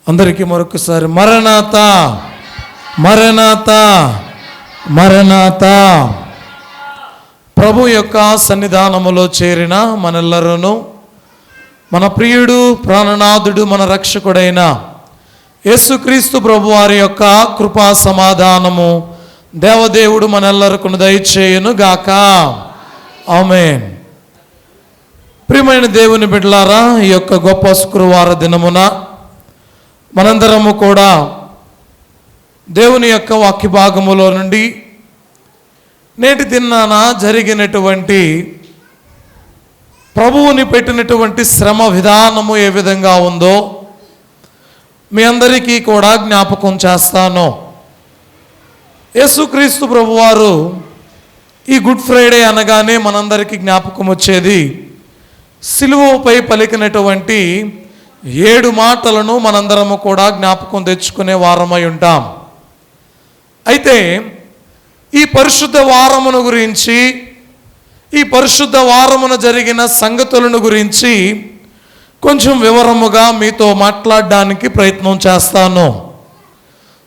అందరికీ మరొకసారి మరణాత మరణాత మరణాత. ప్రభు యొక్క సన్నిధానములో చేరిన మనెల్లరూ మన ప్రియుడు, ప్రాణనాథుడు, మన రక్షకుడైన యేసుక్రీస్తు ప్రభు వారి యొక్క కృపా సమాధానము దేవదేవుడు మనెల్లరకు దయచేయును గాక. ఆమేన్. ప్రియమైన దేవుని బిడ్డలారా, ఈ యొక్క గొప్ప శుక్రవార దినమున మనందరము కూడా దేవుని యొక్క వాక్య భాగములో నుండి నేటి దినాన జరిగినటువంటి ప్రభువుని పెట్టినటువంటి శ్రమ విధానము ఏ విధంగా ఉందో మీ అందరికీ కూడా జ్ఞాపకం చేస్తాను. యేసుక్రీస్తు ప్రభువారు ఈ గుడ్ ఫ్రైడే అనగానే మనందరికీ జ్ఞాపకం వచ్చేది సిలువపై పలికినటువంటి 7 మాటలను మనందరము కూడా జ్ఞాపకం తెచ్చుకునే వారమై ఉంటాం. అయితే ఈ పరిశుద్ధ వారమును గురించి, ఈ పరిశుద్ధ వారమున జరిగిన సంగతులను గురించి కొంచెం వివరముగా మీతో మాట్లాడడానికి ప్రయత్నం చేస్తాను.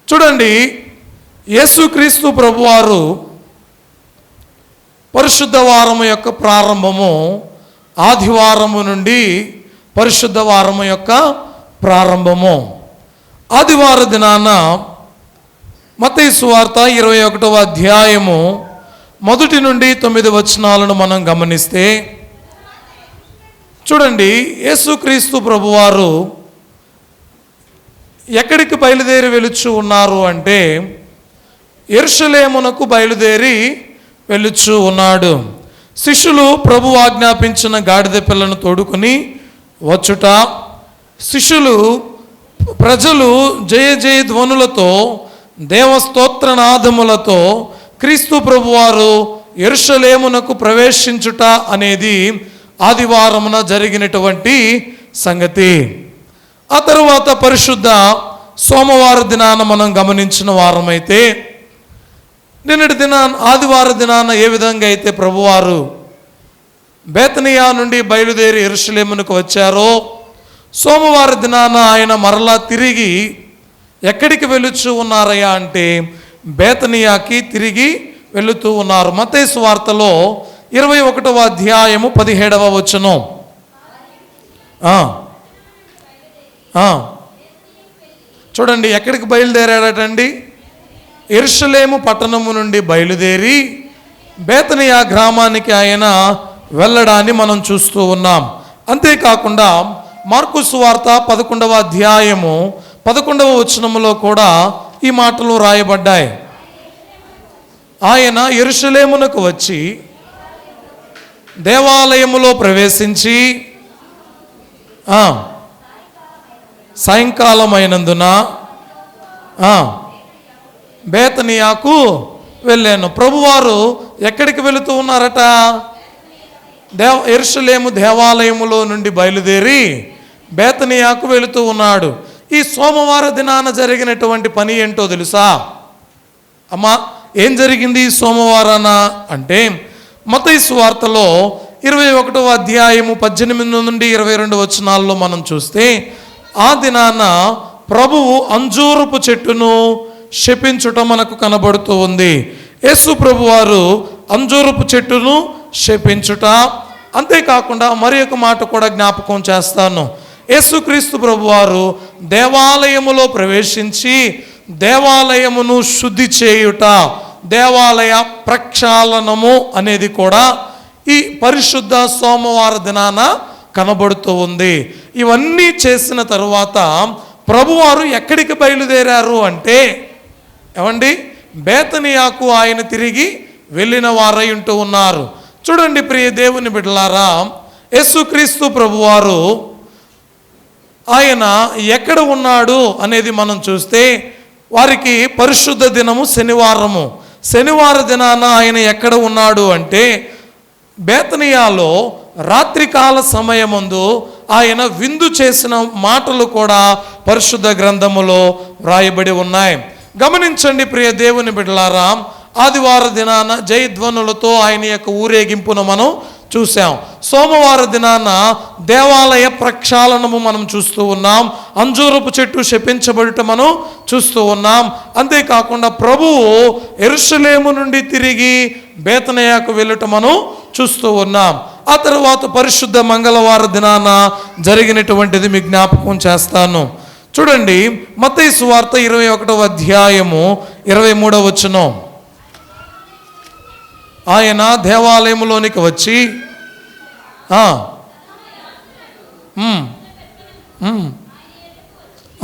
చూడండి, యేసుక్రీస్తు ప్రభువారు పరిశుద్ధ వారము యొక్క ప్రారంభము ఆదివారము నుండి పరిశుద్ధ వారము యొక్క ప్రారంభము. ఆదివార దినాన మత్తయి సువార్త 21వ అధ్యాయము 1 నుండి 9 వచనాలను మనం గమనిస్తే చూడండి, యేసుక్రీస్తు ప్రభువారు ఎక్కడికి బయలుదేరి వెలుచు ఉన్నారు అంటే యెరూషలేమునకు బయలుదేరి వెలుచు ఉన్నాడు. శిష్యులు ప్రభు ఆజ్ఞాపించిన గాడిద పిల్లను తోడుకొని వచ్చుట, ప్రజలు జయ జయ ధ్వనులతో, దేవస్తోత్రనాదములతో క్రీస్తు ప్రభువారు యెరూషలేమునకు ప్రవేశించుట అనేది ఆదివారమున జరిగినటువంటి సంగతి. ఆ తరువాత పరిశుద్ధ సోమవార దినాన మనం గమనించిన వారమైతే నిన్నటి ఆదివార దినాన ఏ విధంగా అయితే ప్రభువారు బేతనియా నుండి బయలుదేరి యెరూషలేమునకు వచ్చారో, సోమవార దినాన ఆయన మరలా తిరిగి ఎక్కడికి వెళుచూ ఉన్నారయ్యా అంటే బేతనియాకి తిరిగి వెళుతూ ఉన్నారు. మత్తయి సువార్తలో 21వ అధ్యాయము 17వ వచనం. చూడండి, ఎక్కడికి బయలుదేరాడటండి? యెరూషలేము పట్టణము నుండి బయలుదేరి బేతనియా గ్రామానికి ఆయన వెళ్ళడాన్ని మనం చూస్తూ ఉన్నాం. అంతేకాకుండా మార్కు సువార్త 11వ అధ్యాయము 11వ వచనములో కూడా ఈ మాటలు రాయబడ్డాయి. ఆయన యెరూషలేమునకు వచ్చి దేవాలయములో ప్రవేశించి సాయంకాలమైనందున బేతనియాకు వెళ్ళాను. ప్రభువారు ఎక్కడికి వెళుతూ ఉన్నారట? యెరూషలేము దేవాలయములో నుండి బయలుదేరి బేతనియాకు వెళుతూ ఉన్నాడు. ఈ సోమవార దినాన జరిగినటువంటి పని ఏంటో తెలుసా అమ్మా? ఏం జరిగింది ఈ సోమవారాన అంటే మత్తయి సువార్తలో 21వ అధ్యాయము 18 నుండి 22 వచనాల్లో మనం చూస్తే ఆ దినాన ప్రభువు అంజూరపు చెట్టును శపించుట మనకు కనబడుతూ ఉంది. యేసు ప్రభువారు అంజూరపు చెట్టును శపించుట, అంతేకాకుండా మరి ఒక మాట కూడా జ్ఞాపకం చేస్తాను. యేసుక్రీస్తు ప్రభువారు దేవాలయములో ప్రవేశించి దేవాలయమును శుద్ధి చేయుట, దేవాలయ ప్రక్షాళనము అనేది కూడా ఈ పరిశుద్ధ సోమవార దినాన కనబడుతూ ఉంది. ఇవన్నీ చేసిన తరువాత ప్రభువారు ఎక్కడికి బయలుదేరారు అంటే ఏమండి, బేతనియాకు ఆయన తిరిగి వెళ్ళిన వారై ఉంటూ ఉన్నారు. చూడండి ప్రియ దేవుని బిడ్డలారా, యేసుక్రీస్తు ప్రభువారు ఆయన ఎక్కడ ఉన్నాడు అనేది మనం చూస్తే వారికి పరిశుద్ధ దినము శనివారము. శనివార దినాన ఆయన ఎక్కడ ఉన్నాడు అంటే బేతనియాలో రాత్రికాల సమయమందు ఆయన విందు చేసిన మాటలు కూడా పరిశుద్ధ గ్రంథములో వ్రాయబడి ఉన్నాయి. గమనించండి ప్రియ దేవుని బిడ్డలారా, ఆదివార దినాన జయధ్వనులతో ఆయన యొక్క ఊరేగింపును మనం చూసాం. సోమవార దినాన దేవాలయ ప్రక్షాళనము మనం చూస్తూ ఉన్నాం. అంజూరపు చెట్టు శపించబడుట మనం చూస్తూ ఉన్నాం. అంతేకాకుండా ప్రభువు యెరూషలేము నుండి తిరిగి బేతనియాకు వెళ్ళుట మనం చూస్తూ ఉన్నాం. ఆ తర్వాత పరిశుద్ధ మంగళవార దినాన జరిగినటువంటిది మీ జ్ఞాపకం చేస్తాను. చూడండి, మత్తయి సువార్త 21వ అధ్యాయము 23వ వచనం. ఆయన దేవాలయంలోనికి వచ్చి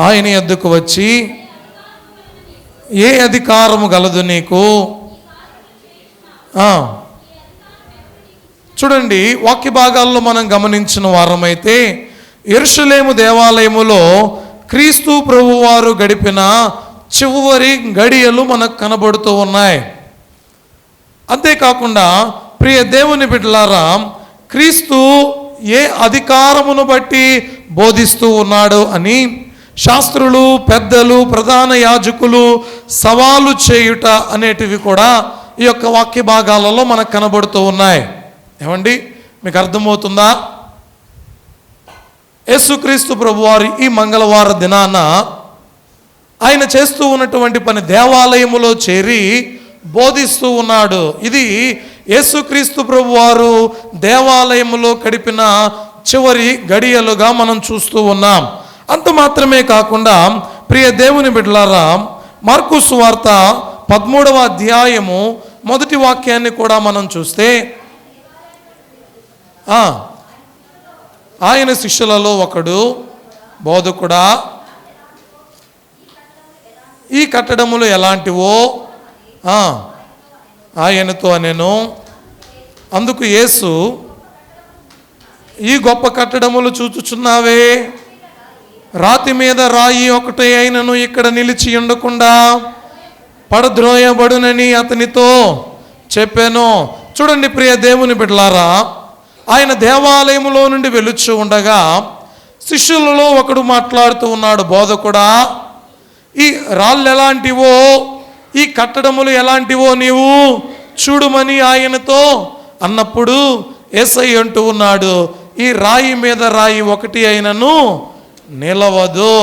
ఆయన యొద్దకు వచ్చి, ఏ అధికారము గలదు నీకు? చూడండి, వాక్య భాగాల్లో మనం గమనించిన వారమైతే యెరూషలేము దేవాలయములో క్రీస్తు ప్రభువారు గడిపిన చివరి గడియలు మనకు కనబడుతూ ఉన్నాయి. అంతేకాకుండా ప్రియ దేవుని బిడ్డలారా, క్రీస్తు ఏ అధికారమును బట్టి బోధిస్తూ ఉన్నాడు అని శాస్త్రులు, పెద్దలు, ప్రధాన యాజకులు సవాలు చేయుట అనేటివి కూడా ఈ యొక్క వాక్య భాగాలలో మనకు కనబడుతూ ఉన్నాయి. ఏమండి, మీకు అర్థమవుతుందా? యేసుక్రీస్తు ప్రభువారు ఈ మంగళవార దినాన ఆయన చేస్తూ ఉన్నటువంటి పని దేవాలయములో చేరి బోధిస్తూ ఉన్నాడు. ఇది యేసుక్రీస్తు ప్రభువారు దేవాలయములో గడిపిన చివరి గడియలుగా మనం చూస్తూ ఉన్నాం. అంత మాత్రమే కాకుండా ప్రియ దేవుని బిడ్డలారా, మార్కు సువార్త 13వ అధ్యాయము 1వ వాక్యాన్ని కూడా మనం చూస్తే, ఆయన శిష్యులలో ఒకడు, బోధకుడా, ఈ కట్టడములు ఎలాంటివో ఆయనతో అనెను. అందుకు యేసు, ఈ గొప్ప కట్టడములు చూచుచున్నావే, రాతి మీద రాయి ఒకటే అయినను ఇక్కడ నిలిచి ఉండకుండా పడద్రోయబడునని అతనితో చెప్పాను. చూడండి ప్రియ దేవుని బిడ్డలారా, ఆయన దేవాలయములో నుండి వెలుచు ఉండగా శిష్యులలో ఒకడు మాట్లాడుతూ ఉన్నాడు, బోధకుడా, ఈ రాళ్ళు ఎలాంటివో, ఈ కట్టడములు ఎలాంటివో నీవు చూడుమని ఆయనతో అన్నప్పుడు యేసయ్య అంటూ ఉన్నాడు, ఈ రాయి మీద రాయి ఒకటి అయినను నిలవదు.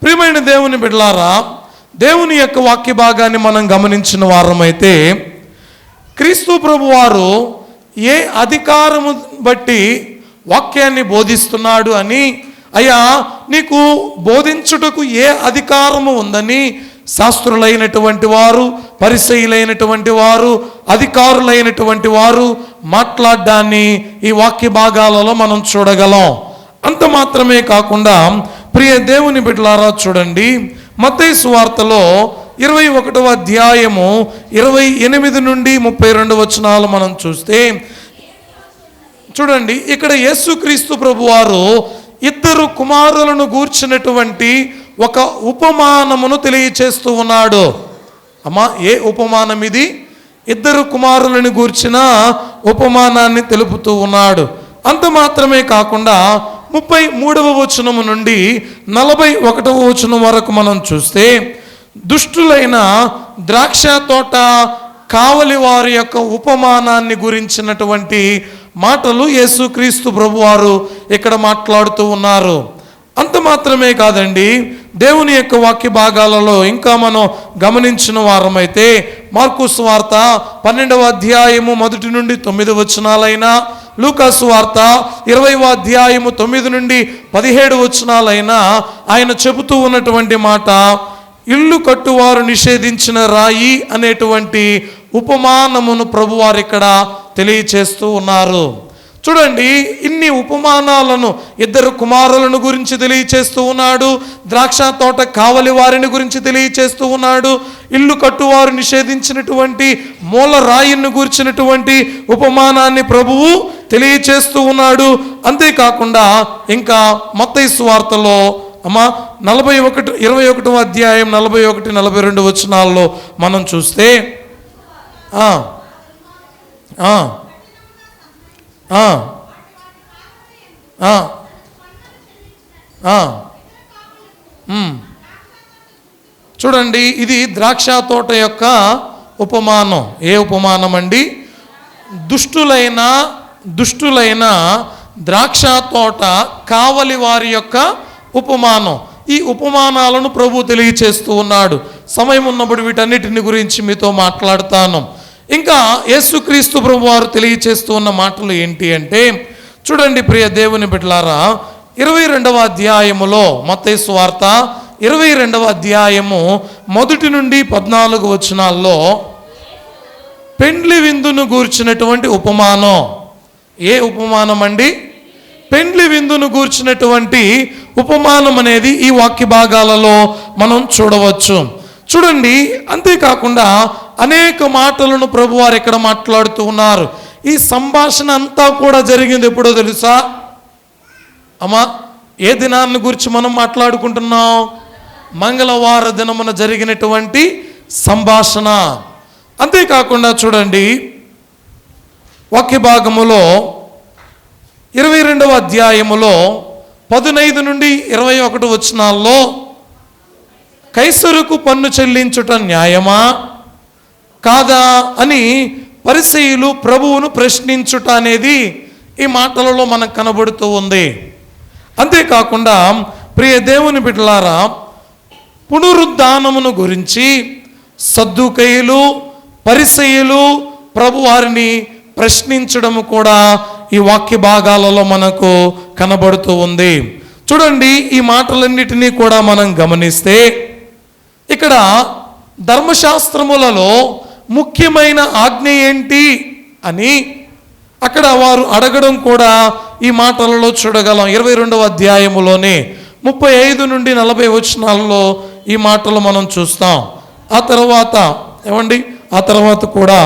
ప్రియమైన దేవుని బిడ్డలారా, దేవుని యొక్క వాక్య భాగాన్ని మనం గమనించిన వారమైతే క్రీస్తు ప్రభువారు ఏ అధికారము బట్టి వాక్యాన్ని బోధిస్తున్నాడు అని, అయ్యా నీకు బోధించుటకు ఏ అధికారము ఉందని శాస్త్రులైనటువంటి వారు, పరిసయ్యులైనటువంటి వారు, అధికారులైనటువంటి వారు మాట్లాడడాన్ని ఈ వాక్య భాగాలలో మనం చూడగలం. అంత మాత్రమే కాకుండా ప్రియ దేవుని బిడ్డలారా, చూడండి మత్తయి సువార్తలో 21వ అధ్యాయము 28 నుండి 32 వచనాలు మనం చూస్తే, చూడండి ఇక్కడ యేసుక్రీస్తు ప్రభువారు ఇద్దరు కుమారులను గూర్చినటువంటి ఒక ఉపమానమును తెలియచేస్తూ ఉన్నాడు. అమ్మా, ఏ ఉపమానం ఇది? ఇద్దరు కుమారులను గూర్చిన ఉపమానాన్ని తెలుపుతూ ఉన్నాడు. అంత మాత్రమే కాకుండా 33వ వచనము నుండి 41వ వచనం వరకు మనం చూస్తే, దుష్టులైన ద్రాక్ష తోట కావలి వారి యొక్క ఉపమానాన్ని గురించినటువంటి మాటలు యేసుక్రీస్తు ప్రభువారు ఇక్కడ మాట్లాడుతూ ఉన్నారు. అంత మాత్రమే కాదండి, దేవుని యొక్క వాక్య భాగాలలో ఇంకా మనం గమనించిన వారమైతే మార్కు సువార్త 12వ అధ్యాయము 1 నుండి 9 వచనాలైనా, లూకా సువార్త 20వ అధ్యాయము 9 నుండి 17 వచనాలైనా ఆయన చెబుతూ ఉన్నటువంటి మాట, ఇల్లు కట్టువారు నిషేధించిన రాయి అనేటువంటి ఉపమానమును ప్రభువారు ఇక్కడ తెలియచేస్తూ ఉన్నారు. చూడండి, ఇన్ని ఉపమానాలను ఇద్దరు కుమారులను గురించి తెలియచేస్తూ ఉన్నాడు, ద్రాక్ష తోట కావలి వారిని గురించి తెలియచేస్తూ ఉన్నాడు, ఇల్లు కట్టువారు నిషేధించినటువంటి మూల రాయిని గురించినటువంటి ఉపమానాన్ని ప్రభువు తెలియచేస్తూ ఉన్నాడు. అంతేకాకుండా ఇంకా మత్తయి సువార్తలో 21వ అధ్యాయం 41, 42 వచనాల్లో మనం చూస్తే, చూడండి, ఇది ద్రాక్ష తోట యొక్క ఉపమానం. ఏ ఉపమానం అండి? దుష్టులైన దుష్టులైన ద్రాక్ష తోట కావలి వారి యొక్క ఉపమానం. ఈ ఉపమానాలను ప్రభు తెలియచేస్తూ ఉన్నాడు. సమయం ఉన్నప్పుడు వీటన్నిటిని గురించి మీతో మాట్లాడతాను. ఇంకా యేసుక్రీస్తు ప్రభు వారు తెలియచేస్తూ ఉన్న మాటలు ఏంటి అంటే, చూడండి ప్రియ దేవుని బిడ్డలారా, 22వ అధ్యాయములో మత్తయి సువార్త 22వ అధ్యాయము 1 నుండి 14 వచనాల్లో పెండ్లి విందును గూర్చినటువంటి ఉపమానం. ఏ ఉపమానం అండి? పెండ్లి విందును గూర్చినటువంటి ఉపమానం అనేది ఈ వాక్య భాగాలలో మనం చూడవచ్చు. చూడండి, అంతేకాకుండా అనేక మాటలను ప్రభువారు ఇక్కడ మాట్లాడుతూ ఉన్నారు. ఈ సంభాషణ అంతా కూడా జరిగింది ఎప్పుడో తెలుసా అమ్మా? ఏ దినాన్ని గురించి మనం మాట్లాడుకుంటున్నాం? మంగళవార దినమున జరిగినటువంటి సంభాషణ. అంతేకాకుండా చూడండి, వాక్య భాగములో 22వ అధ్యాయములో 15 నుండి 21 వచనాల్లో కైసరుకు పన్ను చెల్లించుట న్యాయమా కాదా అని పరిసయ్యులు ప్రభువును ప్రశ్నించుట అనేది ఈ మాటలలో మనకు కనబడుతూ ఉంది. అంతేకాకుండా ప్రియ దేవుని బిడ్డలారా, పునరుద్ధానమును గురించి సద్దూకయ్యులు పరిసయ్యులు ప్రభువారిని ప్రశ్నించడము కూడా ఈ వాక్య భాగాలలో మనకు కనబడుతూ ఉంది. చూడండి, ఈ మాటలన్నిటినీ కూడా మనం గమనిస్తే ఇక్కడ ధర్మశాస్త్రములలో ముఖ్యమైన ఆజ్ఞ ఏంటి అని అక్కడ వారు అడగడం కూడా ఈ మాటలలో చూడగలం. 22వ అధ్యాయములోనే 35 నుండి 40 వచనాలలో ఈ మాటలు మనం చూస్తాం. ఆ తర్వాత కూడా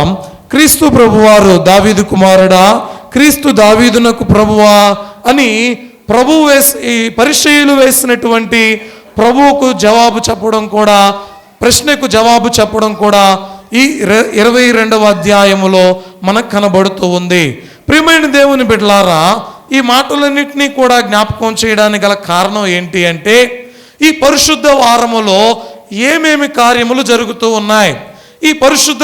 క్రీస్తు ప్రభువారు దావీదు కుమారుడా, క్రీస్తు దావీదునకు ప్రభువా అని ఈ పరిసయ్యులు వేసినటువంటి ప్రభువుకు జవాబు చెప్పడం కూడా, ప్రశ్నకు జవాబు చెప్పడం కూడా ఈ 22వ అధ్యాయములో మనకు కనబడుతూ ఉంది. ప్రియమైన దేవుని బిడ్డలారా, ఈ మాటలన్నింటినీ కూడా జ్ఞాపకం చేయడానికి గల కారణం ఏంటి అంటే, ఈ పరిశుద్ధ వారములో ఏమేమి కార్యములు జరుగుతూ ఉన్నాయి, ఈ పరిశుద్ధ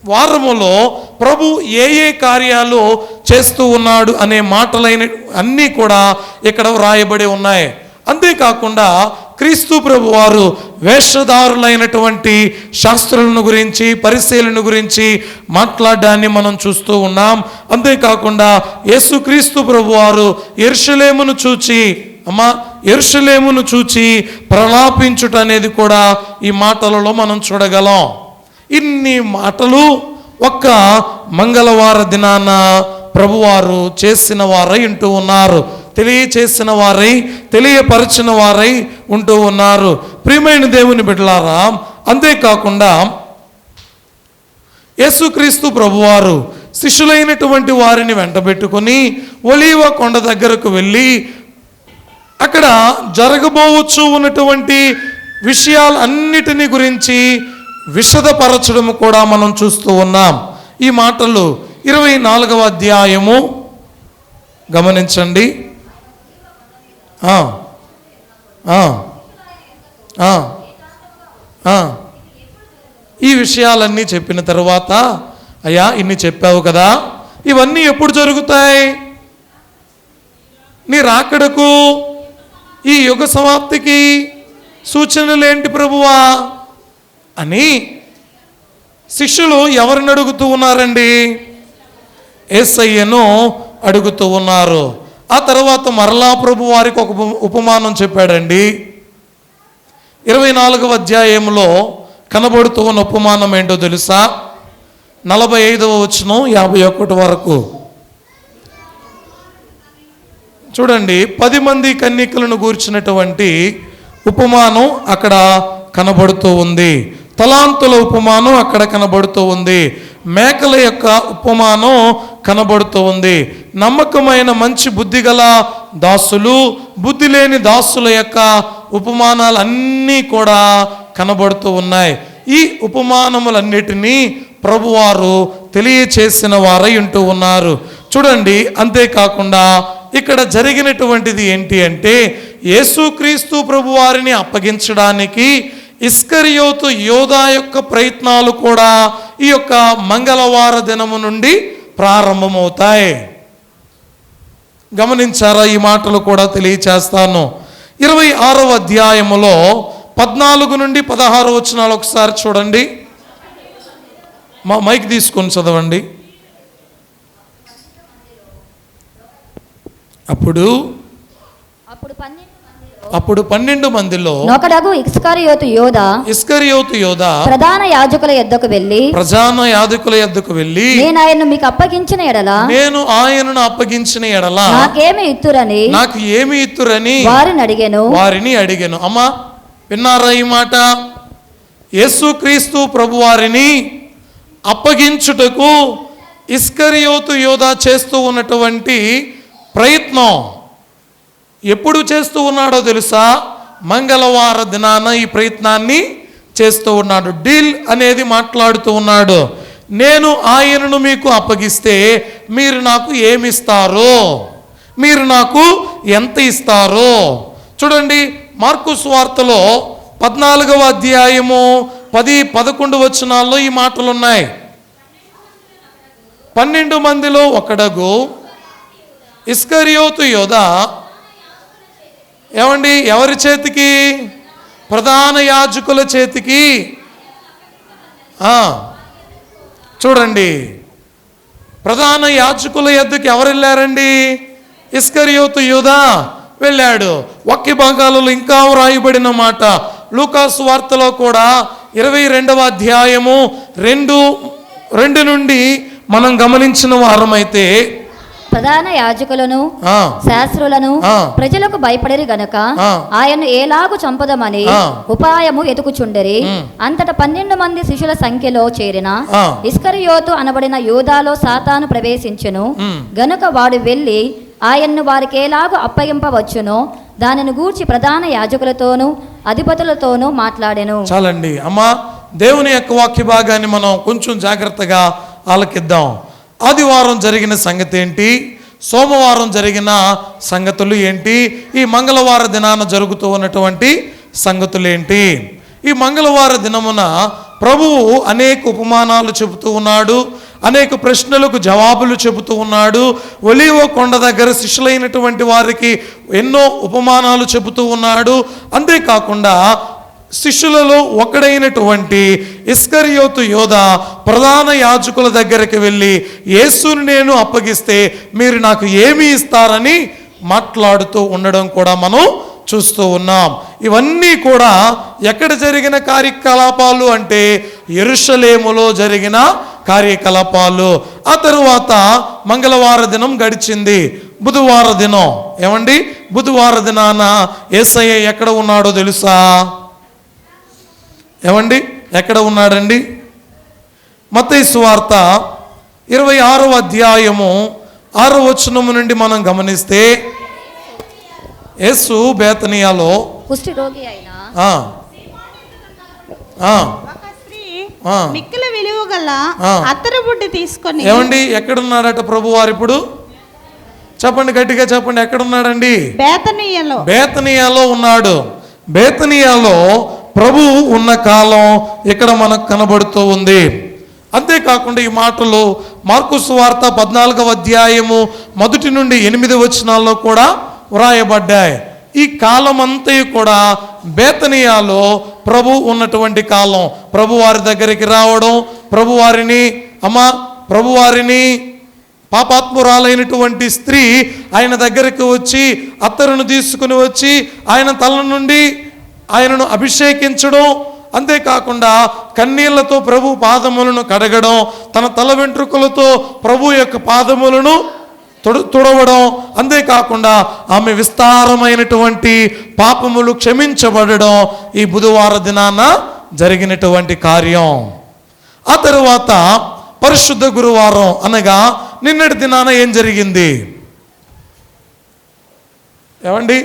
వారములో ప్రభు ఏ కార్యాలు చేస్తూ ఉన్నాడు అనే మాటలైన అన్నీ కూడా ఇక్కడ వ్రాయబడి ఉన్నాయి. అంతేకాకుండా క్రీస్తు ప్రభు వారు వేషధారులైనటువంటి శాస్త్రులను గురించి పరిశీలన గురించి మాట్లాడడాన్ని మనం చూస్తూ ఉన్నాం. అంతేకాకుండా యేసుక్రీస్తు ప్రభు వారు యెరూషలేమును చూచి ప్రలాపించుట అనేది కూడా ఈ మాటలలో మనం చూడగలం. ఇన్ని మాటలు ఒక్క మంగళవార దినాన ప్రభువారు చేసిన వారై ఉంటూ ఉన్నారు, తెలియచేసిన వారై తెలియపరచిన వారై ఉంటూ ఉన్నారు. ప్రియమైన దేవుని బిడ్డలారా, అంతేకాకుండా యేసుక్రీస్తు ప్రభువారు శిష్యులైనటువంటి వారిని వెంటబెట్టుకొని ఒలీవ కొండ దగ్గరకు వెళ్ళి అక్కడ జరగబోవచ్చు ఉన్నటువంటి విషయాలన్నిటిని గురించి విశదపరచడం కూడా మనం చూస్తూ ఉన్నాం. ఈ మాటలు 24వ అధ్యాయము గమనించండి. ఈ విషయాలన్నీ చెప్పిన తర్వాత, అయ్యా ఇన్ని చెప్పావు కదా, ఇవన్నీ ఎప్పుడు జరుగుతాయి? నీ రాకడకు ఈ యుగ సమాప్తికి సూచనలు ఏంటి ప్రభువా అని శిష్యులు ఎవరిని అడుగుతూ ఉన్నారండి? యేసయ్యను అడుగుతూ ఉన్నారు. ఆ తర్వాత మరలా ప్రభు వారికి ఒక ఉపమానం చెప్పాడండి. 24వ అధ్యాయంలో కనబడుతూ ఉన్న ఉపమానం ఏంటో తెలుసా? 45వ వచనం 51 వరకు చూడండి. 10 మంది కన్యకలను గూర్చినటువంటి ఉపమానం అక్కడ కనబడుతూ ఉంది. తలాంతుల ఉపమానం అక్కడ కనబడుతూ ఉంది. మేకల యొక్క ఉపమానం కనబడుతూ ఉంది. నమ్మకమైన మంచి బుద్ధి గల దాసులు, బుద్ధి లేని దాసుల యొక్క ఉపమానాలు అన్నీ కూడా కనబడుతూ ఉన్నాయి. ఈ ఉపమానములన్నిటినీ ప్రభువారు తెలియచేసిన వారై ఉంటూ ఉన్నారు. చూడండి, అంతేకాకుండా ఇక్కడ జరిగినటువంటిది ఏంటి అంటే, యేసుక్రీస్తు ప్రభువారిని అప్పగించడానికి ఇస్కరియోతు యోధా యొక్క ప్రయత్నాలు కూడా ఈ యొక్క మంగళవార దినము నుండి ప్రారంభమవుతాయి. గమనించారా? ఈ మాటలు కూడా తెలియచేస్తాను. 26వ అధ్యాయములో 14 నుండి 16 వచనాలు ఒకసారి చూడండి. మైక్ తీసుకొని చదవండి. అప్పుడు 12 మందిలో ఒకడగు ఇస్కరియోతు యోధా ప్రధాన యాజకుల యొద్దకు వెళ్ళి నేను ఆయనను మీకు అప్పగించిన ఎడల నాకు ఏమి ఇత్తురని వారిని అడిగాను. అమ్మా, విన్నారా ఈ మాట? యేసుక్రీస్తు ప్రభు వారిని అప్పగించుటకు ఇస్కరియోతు యోధా చేస్తూ ఉన్నటువంటి ప్రయత్నం ఎప్పుడు చేస్తూ ఉన్నాడో తెలుసా? మంగళవార దినాన ఈ ప్రయత్నాన్ని చేస్తూ ఉన్నాడు. డీల్ అనేది మాట్లాడుతూ ఉన్నాడు. నేను ఆయనను మీకు అప్పగిస్తే మీరు నాకు ఏమిస్తారు, మీరు నాకు ఎంత ఇస్తారు? చూడండి, మార్కు సువార్తలో 14వ అధ్యాయము 10-11 వచనాల్లో ఈ మాటలు ఉన్నాయి. 12 మందిలో ఒకడగు ఇస్కరియోతు యోధా ఏమండి ఎవరి చేతికి? ప్రధాన యాజకుల చేతికి. చూడండి, ప్రధాన యాజకుల యొద్దకు ఎవరు వెళ్ళారండి? ఇస్కరియోతు యూదా వెళ్ళాడు. వాక్య భాగాలలో ఇంకా వ్రాయబడిన మాట లూకాసు వార్తలో కూడా 22వ అధ్యాయము 2 నుండి మనం గమనించిన వారమైతే ప్రధాన యాజకులను శాస్త్రులను ప్రజలకు భయపడరి గనక ఆయన ఏలాగు చంపదమని ఉపాయము ఎతుకుచుండరి. అంతట 12 మంది శిష్యుల సంఖ్యలో చేరిన ఇస్కరియోతు అనబడిన యూదాలో సాతాను ప్రవేశించెను గనుక వాడు వెళ్ళి ఆయన్ను వారికి ఏలాగు అప్పగింపవచ్చునో దానిని గూర్చి ప్రధాన యాజకులతోనూ అధిపతులతోనూ మాట్లాడెను. చాలండి అమ్మా, దేవుని యొక్క వాక్య భాగాన్ని మనం కొంచెం జాగ్రత్తగా ఆలకిద్దాం. ఆదివారం జరిగిన సంగతి ఏంటి? సోమవారం జరిగిన సంగతులు ఏంటి? ఈ మంగళవార దినాన జరుగుతూ ఉన్నటువంటి సంగతులు ఏంటి? ఈ మంగళవార దినమున ప్రభువు అనేక ఉపమానాలు చెబుతూ ఉన్నాడు, అనేక ప్రశ్నలకు జవాబులు చెబుతూ ఉన్నాడు. ఒలీవ కొండ దగ్గర శిష్యులైనటువంటి వారికి ఎన్నో ఉపమానాలు చెబుతూ ఉన్నాడు. అంతేకాకుండా శిష్యులలో ఒకడైనటువంటి ఇస్కరియోతు యోధా ప్రధాన యాజకుల దగ్గరికి వెళ్ళి యేసుని నేను అప్పగిస్తే మీరు నాకు ఏమి ఇస్తారని మాట్లాడుతూ ఉండడం కూడా మనం చూస్తూ ఉన్నాం. ఇవన్నీ కూడా ఎక్కడ జరిగిన కార్యకలాపాలు అంటే యెరూషలేములో జరిగిన కార్యకలాపాలు. ఆ తరువాత మంగళవార దినం గడిచింది. బుధవార దినం ఏమండి? బుధవార దినాన యేసయ్య ఎక్కడ ఉన్నాడో తెలుసా? ఏమండి ఎక్కడ ఉన్నాడండి? మత్తయి సువార్త 26వ అధ్యాయము 6వ వచనము నుండి మనం గమనిస్తే యేసు బేతనియాలో కుష్టి రోగి అయిన ఒక స్త్రీ మిక్కిలి విలువగల అత్తరు బుడ్డి తీసుకొని ఏమండి ఎక్కడున్నాడట ప్రభు వారు? ఇప్పుడు చెప్పండి, గట్టిగా చెప్పండి, ఎక్కడున్నాడండి? బేతనియాలో ఉన్నాడు. బేతనియాలో ప్రభు ఉన్న కాలం ఇక్కడ మనకు కనబడుతూ ఉంది. అంతేకాకుండా ఈ మాటలు మార్కు సువార్త 14వ అధ్యాయము 1 నుండి 8 వచనాల్లో కూడా వ్రాయబడ్డాయి. ఈ కాలం అంతా కూడా బేతనియాలో ప్రభు ఉన్నటువంటి కాలం. ప్రభు వారి దగ్గరికి రావడం, ప్రభువారిని పాపాత్మురాలైనటువంటి స్త్రీ ఆయన దగ్గరికి వచ్చి అత్తరును తీసుకుని వచ్చి ఆయన తల నుండి ఆయనను అభిషేకించడం, అంతేకాకుండా కన్నీళ్లతో ప్రభు పాదములను కడగడం, తన తల వెంట్రుకలతో ప్రభు యొక్క పాదములను తుడవడం, అంతేకాకుండా ఆమె విస్తారమైనటువంటి పాపములు క్షమించబడడం ఈ బుధవార దినాన జరిగినటువంటి కార్యం. ఆ తరువాత పరిశుద్ధ గురువారం అనగా నిన్నటి దినాన ఏం జరిగింది? ఏమండి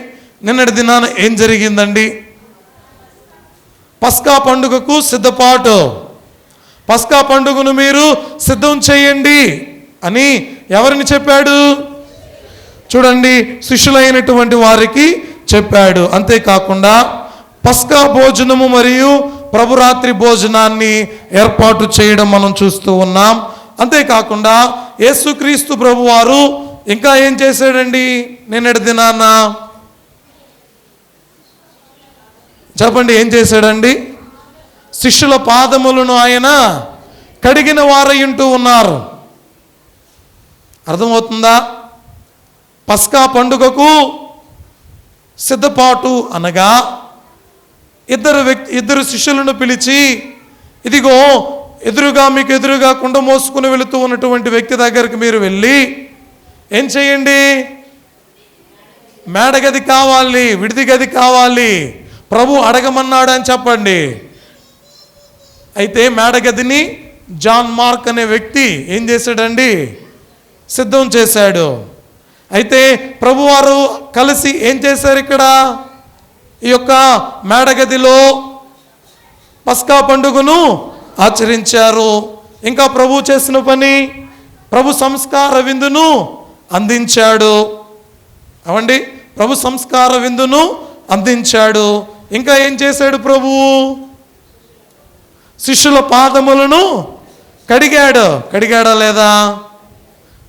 నిన్నటి దినాన ఏం జరిగిందండి? పస్కా పండుగకు సిద్ధపాటు. పస్కా పండుగను మీరు సిద్ధం చేయండి అని ఎవరిని చెప్పాడు? చూడండి, శిష్యులైనటువంటి వారికి చెప్పాడు. అంతేకాకుండా పస్కా భోజనము మరియు ప్రభురాత్రి భోజనాన్ని ఏర్పాటు చేయడం మనం చూస్తూ ఉన్నాం. అంతేకాకుండా యేసుక్రీస్తు ప్రభువారు ఇంకా ఏం చేశాడండి నిన్నటి దినాన? చెప్పండి, ఏం చేశాడండి? శిష్యుల పాదములను ఆయన కడిగిన వారయ్యుంటూ ఉన్నారు. అర్థమవుతుందా? పస్కా పండుగకు సిద్ధపాటు అనగా ఇద్దరు శిష్యులను పిలిచి, ఇదిగో మీకు ఎదురుగా కుండ మోసుకుని వెళుతూ ఉన్నటువంటి వ్యక్తి దగ్గరికి మీరు వెళ్ళి ఏం చేయండి? మేడగది కావాలి, విడిది గది కావాలి, ప్రభు అడగమన్నాడు అని చెప్పండి. అయితే మేడగదిని జాన్ మార్క్ అనే వ్యక్తి ఏం చేశాడండి? సిద్ధం చేశాడు. అయితే ప్రభువారు కలిసి ఏం చేశారు? ఇక్కడ ఈ యొక్క మేడగదిలో పస్కా పండుగను ఆచరించారు. ఇంకా ప్రభు చేసిన పని, ప్రభు సంస్కార విందును అందించాడు. అవండి, ప్రభు సంస్కార విందును అందించాడు. ఇంకా ఏం చేశాడు? ప్రభువు శిష్యుల పాదములను కడిగాడా లేదా?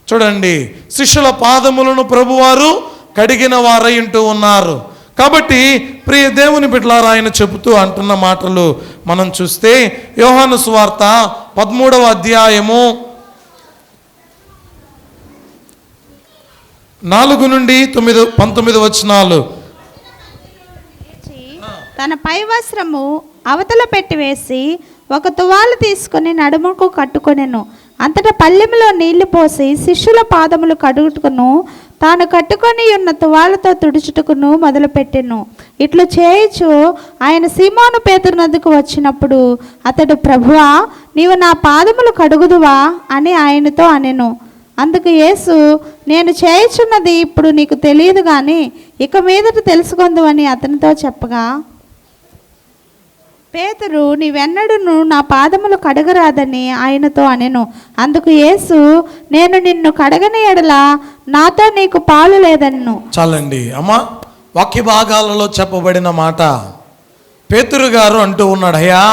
చూడండి, శిష్యుల పాదములను ప్రభువారు కడిగిన వారై ఉంటూ ఉన్నారు. కాబట్టి ప్రియ దేవుని బిడ్డలారా, ఆయన చెబుతూ అంటున్న మాటలు మనం చూస్తే యోహాను సువార్త 13వ అధ్యాయము 4 నుండి 19 వచనాలు. తన పై వస్త్రము అవతల పెట్టివేసి ఒక తువాలు తీసుకొని నడుముకు కట్టుకొనెను. అంతటా పల్లెములో నీళ్లు పోసి శిష్యుల పాదములు కడుగుటకును తాను కట్టుకొని ఉన్న తువాలతో తుడుచుటకును మొదలుపెట్టెను. ఇట్లు చేయుచు ఆయన సీమోను పేతురు నద్దకు వచ్చినప్పుడు అతడు, ప్రభువా, నీవు నా పాదములు కడుగుదువా అని ఆయనతో అనెను. అందుకు యేసు, నేను చేయుచున్నది ఇప్పుడు నీకు తెలియదు కానీ ఇక మీదట తెలుసుకొందువని అతనితో చెప్పగా, పేతురు, నీవెన్నడూను నా పాదములు కడగరాదని ఆయనతో అనెను. అందుకు యేసు, నేను నిన్ను కడగని ఎడల నాతో నీకు పాలు లేదన్ను. చాలండి అమ్మా, వాక్య భాగాలలో చెప్పబడిన మాట. పేతురు గారు అంటూ ఉన్నాడు, అయ్యా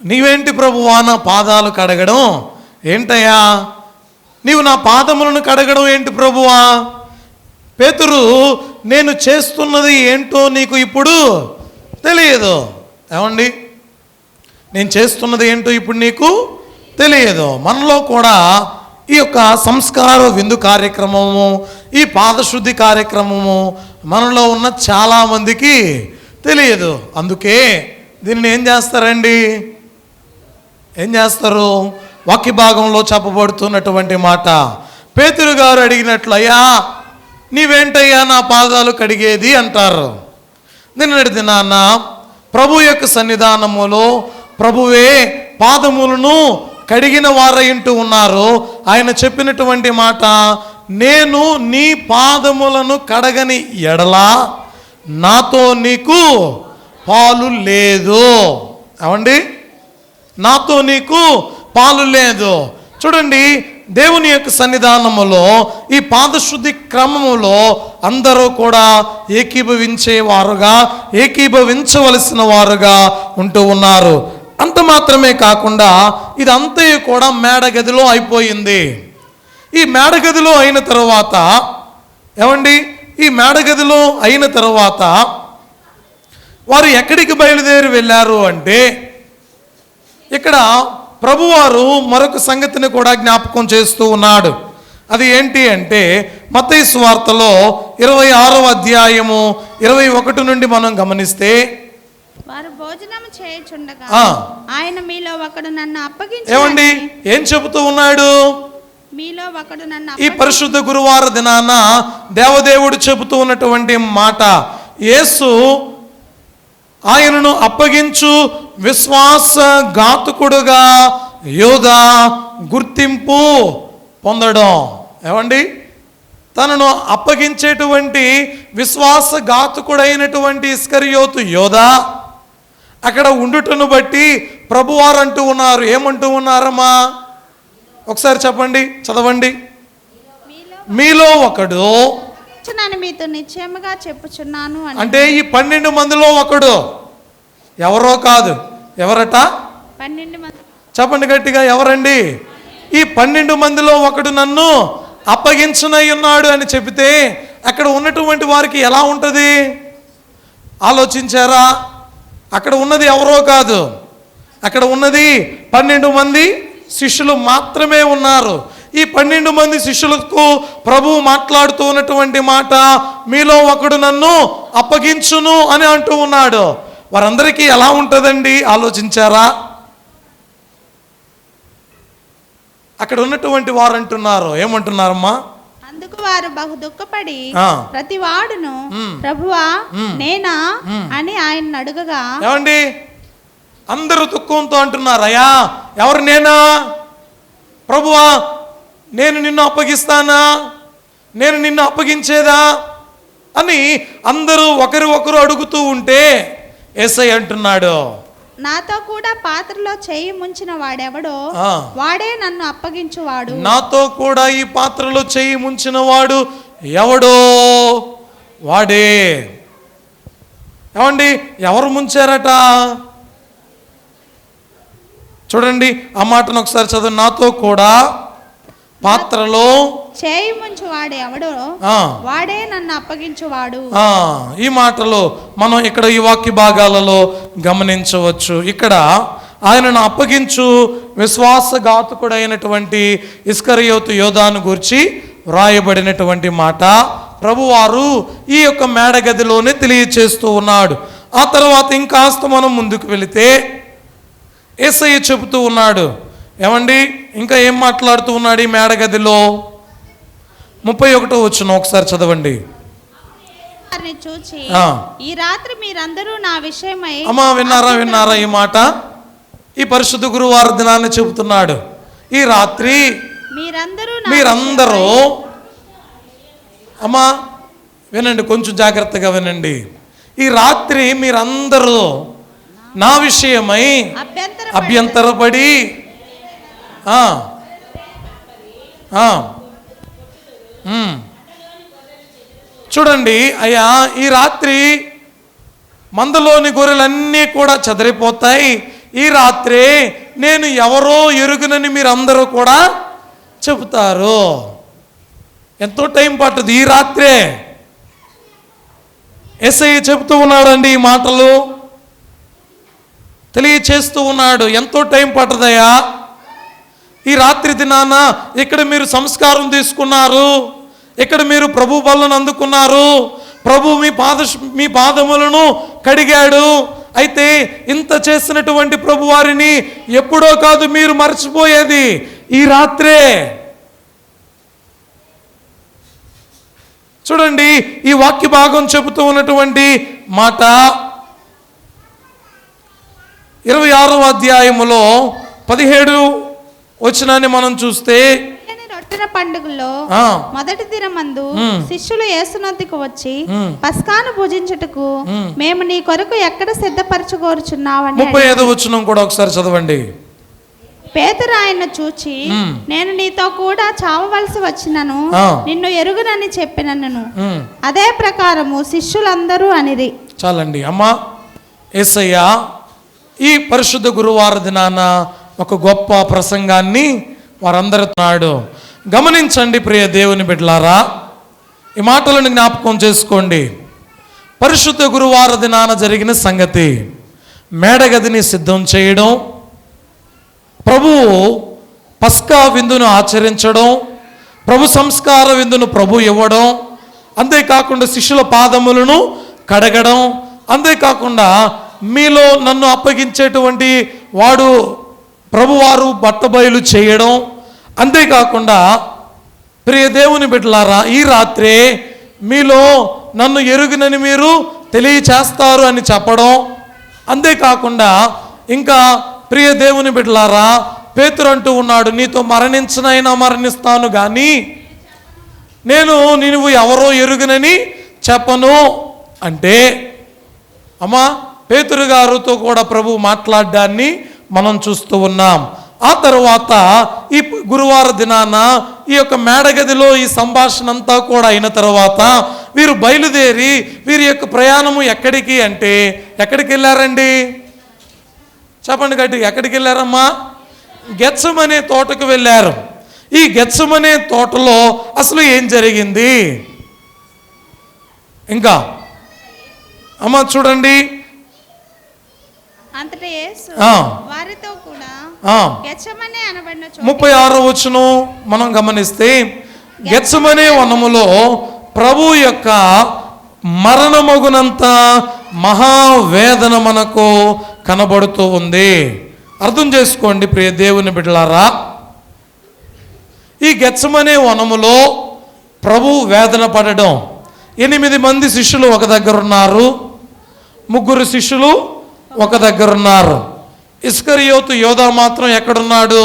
నీవేంటి ప్రభువా నా పాదాలు కడగడం ఏంటయ్యా? నీవు నా పాదములను కడగడం ఏంటి ప్రభువా? పేతురు, నేను చేస్తున్నది ఏంటో నీకు ఇప్పుడు తెలియదు. ఏమండి, నేను చేస్తున్నది ఏంటో ఇప్పుడు నీకు తెలియదు. మనలో కూడా ఈ యొక్క సంస్కార విందు కార్యక్రమము, ఈ పాదశుద్ధి కార్యక్రమము మనలో ఉన్న చాలామందికి తెలియదు. అందుకే దీన్ని ఏం చేస్తారండి? ఏం చేస్తారు? వాక్య భాగంలో చెప్పబడుతున్నటువంటి మాట, పేతురు గారు అడిగినట్లు, అయ్యా నీవేంటయ్యా నా పాదాలు కడిగేది అంటారు. నిన్నటి దినాన ప్రభు యొక్క సన్నిధానములో ప్రభువే పాదములను కడిగిన వారయింటూ ఉన్నారు. ఆయన చెప్పినటువంటి మాట, నేను నీ పాదములను కడగని ఎడలా నాతో నీకు పాలు లేదు. అవండి, నాతో నీకు పాలు లేదు. చూడండి, దేవుని యొక్క సన్నిధానములో ఈ పాదశుద్ధి క్రమములో అందరూ కూడా ఏకీభవించవలసిన వారుగా ఉంటూ ఉన్నారు. అంత మాత్రమే కాకుండా ఇదంతా కూడా మేడగదిలో అయిపోయింది. ఈ మేడగదిలో అయిన తర్వాత ఏమండి, ఈ మేడగదిలో అయిన తర్వాత వారు ఎక్కడికి బయలుదేరి వెళ్ళారు అంటే, ఇక్కడ ప్రభువారు మరొక సంగతిని కూడా జ్ఞాపకం చేస్తూ ఉన్నాడు. అది ఏంటి అంటే, మత్తయి సువార్తలో 26వ అధ్యాయము 21 నుండి మనం గమనిస్తే, వారు భోజనం చేయుచుండగా ఆయన మీలో ఒకడు నన్ను అప్పగించి, ఏమండి ఏం చెబుతూ ఉన్నాడు? మీలో ఒకడు నన్ను ఈ పరిశుద్ధ గురువార దినాన దేవదేవుడు చెబుతూ ఉన్నటువంటి మాట, యేసు ఆయనను అప్పగించు విశ్వాసఘాతకుడుగా యోధా గుర్తింపు పొందడం. ఏమండి, తనను అప్పగించేటువంటి విశ్వాసఘాతకుడైనటువంటి ఇస్కరియోతు యోధా అక్కడ ఉండుటను బట్టి ప్రభువారు అంటూ ఉన్నారు. ఏమంటూ ఉన్నారమ్మా? ఒకసారి చెప్పండి, చదవండి. మీలో ఒకడు, మీతో నిశ్చయముగా చెప్పుచున్నాను అంటే ఈ 12 మందిలో ఒకడు, ఎవరో కాదు. ఎవరట? 12 మంది. చెప్పండి గట్టిగా, ఎవరండి? ఈ 12 మందిలో ఒకడు నన్ను అప్పగించనై ఉన్నాడు అని చెబితే అక్కడ ఉన్నటువంటి వారికి ఎలా ఉంటుంది? ఆలోచించారా? అక్కడ ఉన్నది ఎవరో కాదు, అక్కడ ఉన్నది 12 మంది శిష్యులు మాత్రమే ఉన్నారు. ఈ 12 మంది శిష్యులకు ప్రభువు మాట్లాడుతూ ఉన్నటువంటి మాట, మీలో ఒకడు నన్ను అప్పగించును అని అంటూ ఉన్నాడు. వారందరికీ ఎలా ఉంటుందండి? ఆలోచించారా? అక్కడ ఉన్నటువంటి వారు అంటున్నారు, ఏమంటున్నారమ్మా? అందుకు వారు బహు దుఃఖపడి ప్రతి వాడును ప్రభువా నేనా అని ఆయన అడుగగా, ఏమండి అందరూ దుఃఖంతో అంటున్నారు, అయ్యా ఎవరు నేనా? ప్రభువా నేను నిన్ను అప్పగిస్తానా? నేను నిన్ను అప్పగించేదా అని అందరూ ఒకరు ఒకరు అడుగుతూ ఉంటే యేసయ్య అంటున్నాడు, నాతో కూడా పాత్రలో చేయి ముంచిన వాడెవడో వాడే నన్ను అప్పగించువాడు. నాతో కూడా ఈ పాత్రలో చేయి ముంచిన వాడు ఎవడో వాడే. ఏమండి ఎవరు ముంచారట? చూడండి ఆ మాటను ఒకసారి చదువు. నాతో కూడా పాత్రలో చేయి ముంచు వాడు ఎవడో వాడే నన్ను అప్పగించువాడు. ఈ మాటలో మనం ఇక్కడ ఈ వాక్య భాగాలలో గమనించవచ్చు. ఇక్కడ ఆయనను అప్పగించు విశ్వాసఘాతకుడైనటువంటి ఇస్కరియోతు యోధాను గురించి వ్రాయబడినటువంటి మాట ప్రభువారు ఈ యొక్క మేడగదిలోనే తెలియచేస్తూ ఉన్నాడు. ఆ తర్వాత ఇంకాస్త మనం ముందుకు వెళితే యేసయ్య చెబుతూ ఉన్నాడు. ఏమండి ఇంకా ఏం మాట్లాడుతూ ఉన్నాడు ఈ మేడగదిలో? 31వ వచనం ఒకసారి చదవండి. చూచి ఈ రాత్రి మీరందరూ నా విషయమై. అమ్మా విన్నారా ఈ మాట? ఈ పరిశుద్ధ గురువారం దినాన్ని చెబుతున్నాడు. ఈ రాత్రి మీరందరూ అమ్మా వినండి, కొంచెం జాగ్రత్తగా వినండి. ఈ రాత్రి మీరందరూ నా విషయమై అభ్యంతరపడి చూడండి అయ్యా, ఈ రాత్రి మందలోని గొర్రెలన్నీ కూడా చెదరిపోతాయి. ఈ రాత్రి నేను ఎవరో ఎరుగునని మీరందరూ కూడా చెబుతారు. ఎంతో టైం పట్టదు. ఈ రాత్రే యేసయ్య చెబుతూ ఉన్నాడండి. ఈ మాటలు తెలియచేస్తూ ఉన్నాడు. ఎంతో టైం పట్టదయ్యా. ఈ రాత్రి దినాన ఇక్కడ మీరు సంస్కారం తీసుకున్నారు, ఇక్కడ మీరు ప్రభు బలను అందుకున్నారు, ప్రభు మీ పాదములను కడిగాడు. అయితే ఇంత చేసినటువంటి ప్రభు వారిని ఎప్పుడో కాదు మీరు మర్చిపోయేది ఈ రాత్రే. చూడండి ఈ వాక్య భాగం చెబుతూ ఉన్నటువంటి మాట 26వ అధ్యాయములో 17 వచనాన్ని మనం చూస్తే, రొట్టెల పండుగలో మొదటి దినమందు శిష్యులు యేసునొద్దకు వచ్చి పస్కాను భుజించుటకు మేము నీ కొరకు ఎక్కడ సిద్ధపరచుకోరుచున్నావని. 35వ వచనం కూడా ఒకసారి చదవండి. పేతురు ఆయన్ను చూచి నేను నీతో కూడా చావవలసి వచ్చినను నిన్ను ఎరుగునని చెప్పినను. అదే ప్రకారము శిష్యులందరూ అనిరి. చాలండి అమ్మా. యేసయ్య ఈ పరిశుద్ధ గురువార దినాన ఒక గొప్ప ప్రసంగాన్ని వారందరితో గమనించండి ప్రియ దేవుని బిడ్డలారా. ఈ మాటలను జ్ఞాపకం చేసుకోండి. పరిశుద్ధ గురువార దినాన జరిగిన సంగతి, మేడగదిని సిద్ధం చేయడం, ప్రభువు పస్కా విందును ఆచరించడం, ప్రభు సంస్కార విందును ప్రభు ఇవ్వడం, అంతేకాకుండా శిష్యుల పాదములను కడగడం, అంతేకాకుండా మీలో నన్ను అప్పగించేటువంటి వాడు ప్రభువారు బట్టబయలు చేయడం, అంతేకాకుండా ప్రియ దేవుని బిడ్డలారా ఈ రాత్రే మీలో నన్ను ఎరుగునని మీరు తెలియచేస్తారు అని చెప్పడం, అంతేకాకుండా ఇంకా ప్రియ దేవుని బిడ్డలారా పేతురు అంటూ ఉన్నాడు, నీతో మరణించనైనా మరణిస్తాను కానీ నువ్వు ఎవరో ఎరుగునని చెప్పను అంటే, అమ్మా పేతురు గారితో కూడా ప్రభు మాట్లాడడాన్ని మనం చూస్తూ ఉన్నాం. ఆ తర్వాత ఈ గురువార దినాన ఈ యొక్క మేడగదిలో ఈ సంభాషణ అంతా కూడా అయిన తర్వాత వీరు బయలుదేరి వీరి యొక్క ప్రయాణము ఎక్కడికి అంటే, ఎక్కడికి వెళ్ళారండి? చెప్పండి గట్టి, ఎక్కడికి వెళ్ళారమ్మా? గెత్సెమనే తోటకు వెళ్ళారు. ఈ గెత్సెమనే తోటలో అసలు ఏం జరిగింది? ఇంకా అమ్మ చూడండి, అంతటా యేసు వారితో కూడా గెత్సెమనే అనబడిన 36వ వచనం మనం గమనిస్తే, గెత్సెమనే వనములో ప్రభు యొక్క మరణమగునంత మహావేదన మనకు కనబడుతూ ఉంది. అర్థం చేసుకోండి ప్రియ దేవుని బిడ్డలారా, ఈ గెత్సెమనే వనములో ప్రభు వేదన పడడం. 8 మంది శిష్యులు ఒక దగ్గర ఉన్నారు, 3 శిష్యులు ఒక దగ్గర ఉన్నారు. ఇస్కరియోతు యోధా మాత్రం ఎక్కడున్నాడు?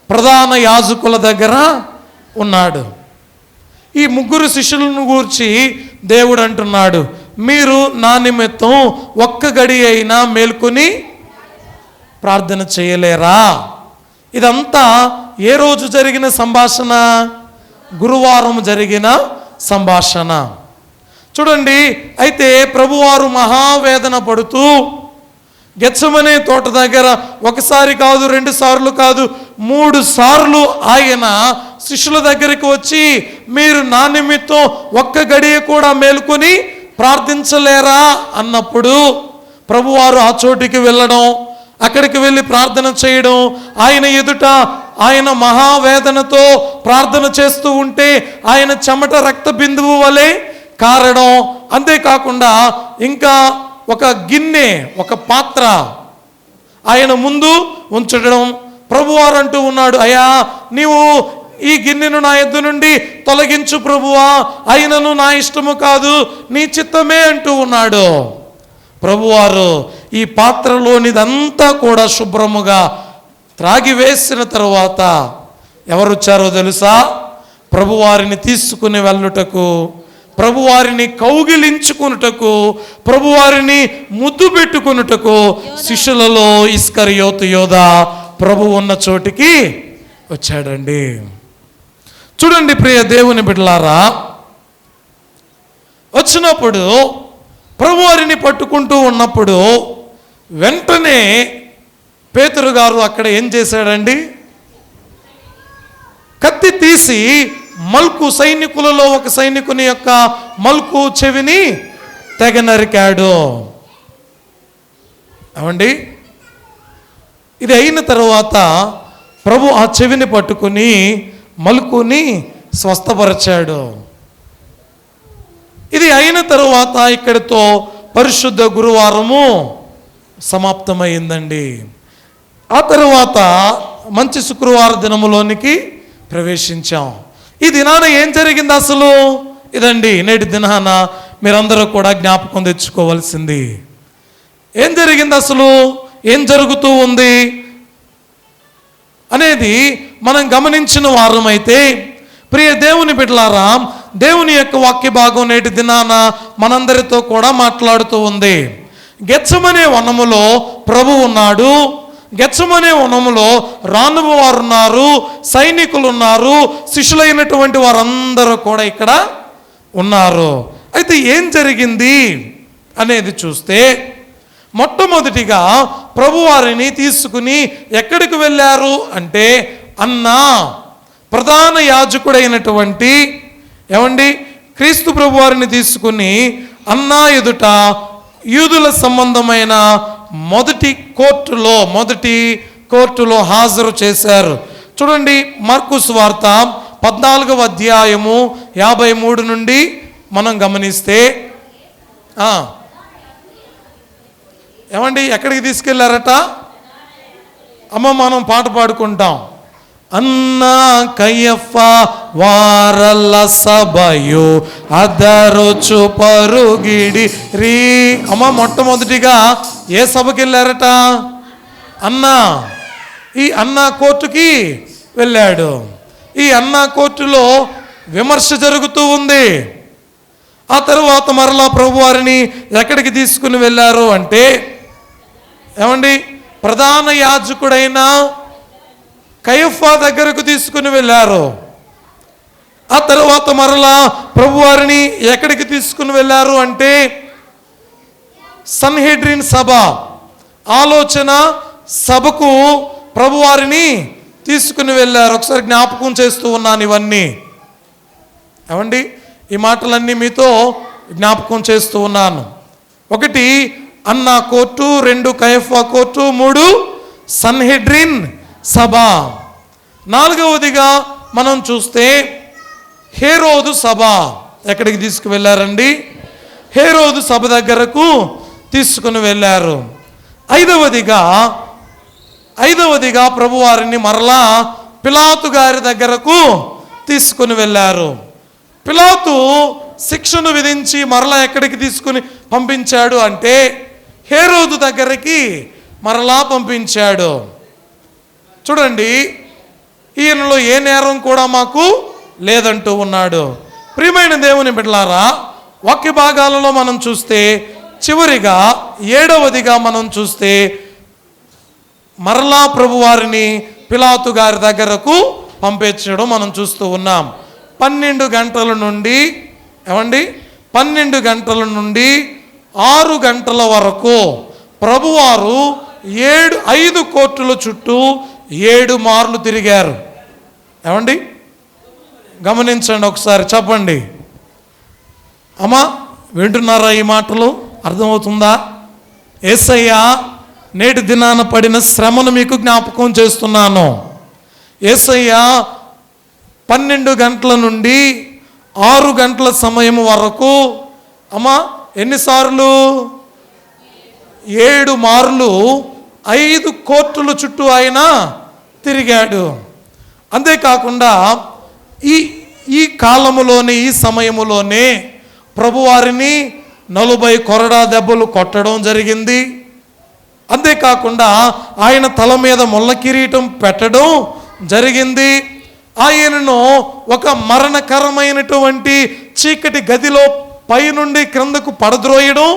ప్రధాన యాజకుల దగ్గర ఉన్నాడు. ఈ 3 శిష్యులను గూర్చి దేవుడు అంటున్నాడు, మీరు నా నిమిత్తం ఒక్క గడి అయినా మేల్కొని ప్రార్థన చేయలేరా? ఇదంతా ఏ రోజు జరిగిన సంభాషణ? గురువారం జరిగిన సంభాషణ. చూడండి, అయితే ప్రభువారు మహావేదన పడుతూ గెత్సెమనే తోట దగ్గర ఒకసారి కాదు, 2 సార్లు కాదు, 3 సార్లు ఆయన శిష్యుల దగ్గరికి వచ్చి, మీరు నా నిమిత్తం ఒక్క గడియ కూడా మేలుకొని ప్రార్థించలేరా అన్నప్పుడు ప్రభువారు ఆ చోటికి వెళ్ళడం, అక్కడికి వెళ్ళి ప్రార్థన చేయడం, ఆయన ఎదుట ఆయన మహావేదనతో ప్రార్థన చేస్తూ ఉంటే ఆయన చెమట రక్త బిందువు వలె కారడం. అంతేకాకుండా ఇంకా ఒక గిన్నె, ఒక పాత్ర ఆయన ముందు ఉంచడం. ప్రభువారు అంటూ ఉన్నాడు, అయ్యా నీవు ఈ గిన్నెను నా యొద్ద నుండి తొలగించు ప్రభువా, అయినను నా ఇష్టము కాదు నీ చిత్తమే అంటూ ఉన్నాడు. ప్రభువారు ఈ పాత్రలోనిదంతా కూడా శుభ్రముగా త్రాగివేసిన తరువాత ఎవరు వచ్చారో తెలుసా? ప్రభువారిని తీసుకుని వెళ్ళుటకు, ప్రభువారిని కౌగిలించుకున్నటకు, ప్రభువారిని ముద్దు పెట్టుకున్నటకు శిష్యులలో ఇస్కరియోతు యోధా ప్రభు ఉన్న చోటికి వచ్చాడండి. చూడండి ప్రియ దేవుని బిడ్డలారా, వచ్చినప్పుడు ప్రభువారిని పట్టుకుంటూ ఉన్నప్పుడు వెంటనే పేతురు గారు అక్కడ ఏం చేశాడండి? కత్తి తీసి మల్కు సైనికులలో ఒక సైనికుని యొక్క మల్కు చెవిని తెగ నరికాడు. అవండి, ఇది అయిన తరువాత ప్రభు ఆ చెవిని పట్టుకుని మల్కుని స్వస్థపరిచాడు. ఇది అయిన తరువాత ఇక్కడితో పరిశుద్ధ గురువారము సమాప్తమైందండి. ఆ తరువాత మంచి శుక్రవార దినములోనికి ప్రవేశించాం. ఈ దినాన ఏం జరిగింది అసలు? ఇదండి నేటి దినాన మీరందరూ కూడా జ్ఞాపకం తెచ్చుకోవాల్సింది. ఏం జరిగింది అసలు, ఏం జరుగుతూ ఉంది అనేది మనం గమనించిన వారమైతే, ప్రియ దేవుని బిడ్డలారా, దేవుని యొక్క వాక్య భాగం నేటి దినాన మనందరితో కూడా మాట్లాడుతూ ఉంది. గెత్సెమనే వనములో ప్రభు ఉన్నాడు. గెత్సెమనే వనములో రానువ వారు ఉన్నారు, సైనికులు ఉన్నారు, శిష్యులైనటువంటి వారందరూ కూడా ఇక్కడ ఉన్నారు. అయితే ఏం జరిగింది అనేది చూస్తే, మొట్టమొదటిగా ప్రభువారిని తీసుకుని ఎక్కడికి వెళ్ళారు అంటే, అన్నా ప్రధాన యాజకుడైనటువంటి క్రీస్తు ప్రభువారిని తీసుకుని అన్నా ఎదుట యూదుల సంబంధమైన మొదటి కోర్టులో హాజరు చేశారు. చూడండి, మార్కు సువార్త 14వ అధ్యాయము 53 నుండి మనం గమనిస్తే, ఎక్కడికి తీసుకెళ్లారట? మనం పాట పాడుకుంటాం. అన్నా కయఫ వారల సభయు అదరుచు పరుగిడి రీ. మొట్టమొదటిగా ఏ సభకి వెళ్ళారట? ఈ అన్నా కోర్టుకి వెళ్ళాడు. ఈ అన్నా కోర్టులో విమర్శ జరుగుతూ ఉంది. ఆ తరువాత మరలా ప్రభువారిని ఎక్కడికి తీసుకుని వెళ్ళారు అంటే, ప్రధాన యాజకుడైన కయఫా దగ్గరకు తీసుకుని వెళ్ళారు. ఆ తర్వాత మరలా ప్రభువారిని ఎక్కడికి తీసుకుని వెళ్ళారు అంటే, సన్హెడ్రిన్ సభ, ఆలోచన సభకు ప్రభువారిని తీసుకుని వెళ్ళారు. ఒకసారి జ్ఞాపకం చేస్తూ ఉన్నాను ఇవన్నీ. ఏమండి, ఈ మాటలన్నీ మీతో జ్ఞాపకం చేస్తూ ఉన్నాను. 1 అన్నా కోర్టు, 2 కయఫా కోర్టు, 3 సన్హెడ్రిన్ సభ. 4వదిగా మనం చూస్తే హేరోదు సభ. ఎక్కడికి తీసుకువెళ్ళారండి? హేరోదు సభ దగ్గరకు తీసుకుని వెళ్ళారు. 5వదిగా ప్రభువారిని మరలా పిలాతు గారి దగ్గరకు తీసుకుని వెళ్ళారు. పిలాతు శిక్షను విధించి మరలా ఎక్కడికి తీసుకుని పంపించాడు అంటే హేరోదు దగ్గరికి మరలా పంపించాడు. చూడండి, ఈయనలో ఏ నేరం కూడా మాకు లేదంటూ ఉన్నాడు. ప్రియమైన దేవుని బిడ్డలారా, వాక్య భాగాలలో మనం చూస్తే చివరిగా 7వదిగా మనం చూస్తే మరలా ప్రభువారిని పిలాతు గారి దగ్గరకు పంపించడం మనం చూస్తూ ఉన్నాం. 12 గంటల నుండి 12 గంటల నుండి 6 గంటల వరకు ప్రభువారు 5 కోర్టుల చుట్టూ 7 మార్లు తిరిగారు. ఏమండి, గమనించండి ఒకసారి, చెప్పండి అమ్మా, వింటున్నారా? ఈ మాటలు అర్థమవుతుందా? యేసయ్య నేటి దినాన పడిన శ్రమను మీకు జ్ఞాపకం చేస్తున్నాను. యేసయ్య 12 గంటల నుండి 6 గంటల సమయం వరకు అమ్మా ఎన్నిసార్లు? 7 మార్లు 5 కోర్టుల చుట్టూ ఆయన తిరిగాడు. అంతేకాకుండా ఈ కాలములోనే, ఈ సమయములోనే ప్రభువారిని 40 కొరడా దెబ్బలు కొట్టడం జరిగింది. అంతేకాకుండా ఆయన తల మీద ముళ్ళ కిరీటం పెట్టడం జరిగింది. ఆయనను ఒక మరణకరమైనటువంటి చీకటి గదిలో పైనుండి క్రిందకు పడద్రోయడం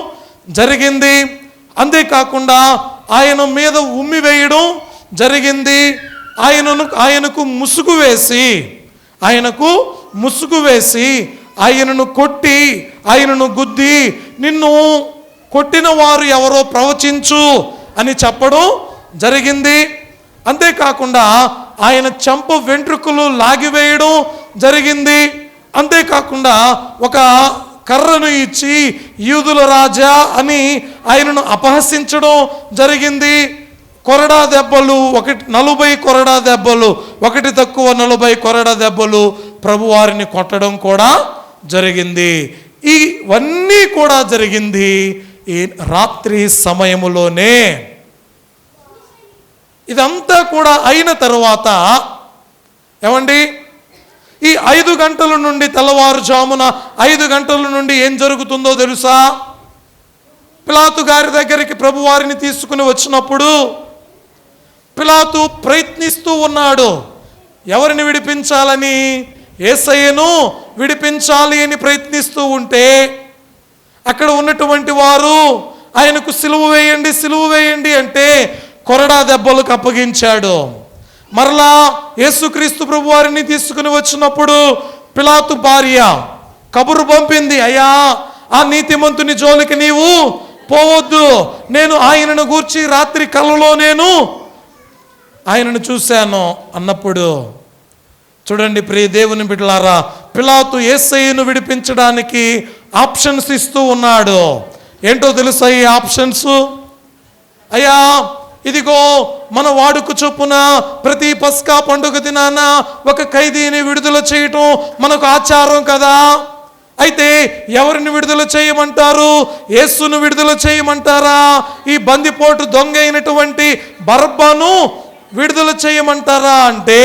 జరిగింది. అంతేకాకుండా ఆయన మీద ఉమ్మి వేయడం జరిగింది. ఆయనకు ముసుగు వేసి ఆయనను కొట్టి, ఆయనను గుద్ది, నిన్ను కొట్టిన వారు ఎవరో ప్రవచించు అని చెప్పడం జరిగింది. అంతేకాకుండా ఆయన చెంప వెంట్రుకలు లాగివేయడం జరిగింది. అంతేకాకుండా ఒక కర్రను ఇచ్చి యూదుల రాజా అని ఆయనను అపహసించడం జరిగింది. కొరడా దెబ్బలు 40 కొరడా దెబ్బలు, 1 తక్కువ 40 కొరడా దెబ్బలు ప్రభువారిని కొట్టడం కూడా జరిగింది. ఇవన్నీ కూడా జరిగింది ఈ రాత్రి సమయములోనే. ఇదంతా కూడా అయిన తరువాత ఏమండి, ఈ 5 గంటల నుండి తెల్లవారుజామున 5 గంటల నుండి ఏం జరుగుతుందో తెలుసా? పిలాతు గారి దగ్గరికి ప్రభువారిని తీసుకుని వచ్చినప్పుడు పిలాతు ప్రయత్నిస్తూ ఉన్నాడు. ఎవరిని విడిపించాలని? యేసయ్యను విడిపించాలి అని ప్రయత్నిస్తూ ఉంటే అక్కడ ఉన్నటువంటి వారు ఆయనకు సిలువ వేయండి అంటే కొరడా దెబ్బలకు అప్పగించాడు. మరలా యేసుక్రీస్తు ప్రభువారిని తీసుకుని వచ్చినప్పుడు పిలాతు భార్య కబురు పంపింది, అయ్యా ఆ నీతిమంతుని జోలికి నీవు పోవద్దు, నేను ఆయనను గూర్చి రాత్రి కలలో నేను ఆయనను చూశాను అన్నప్పుడు, చూడండి ప్రియ దేవుని బిడ్డలారా, పిలాతు యేసయ్యను విడిపించడానికి ఆప్షన్స్ ఇస్తూ ఉన్నాడు. ఏంటో తెలుసా ఈ ఆప్షన్స్? అయ్యా ఇదిగో మన వాడుక చొప్పున ప్రతి పస్కా పండుగ దినాన ఒక ఖైదీని విడుదల చేయటం మనకు ఆచారం కదా. అయితే ఎవరిని విడుదల చేయమంటారు? యేసును విడుదల చేయమంటారా? ఈ బందిపోటు దొంగ అయినటువంటి బరబ్బను విడుదల చేయమంటారా అంటే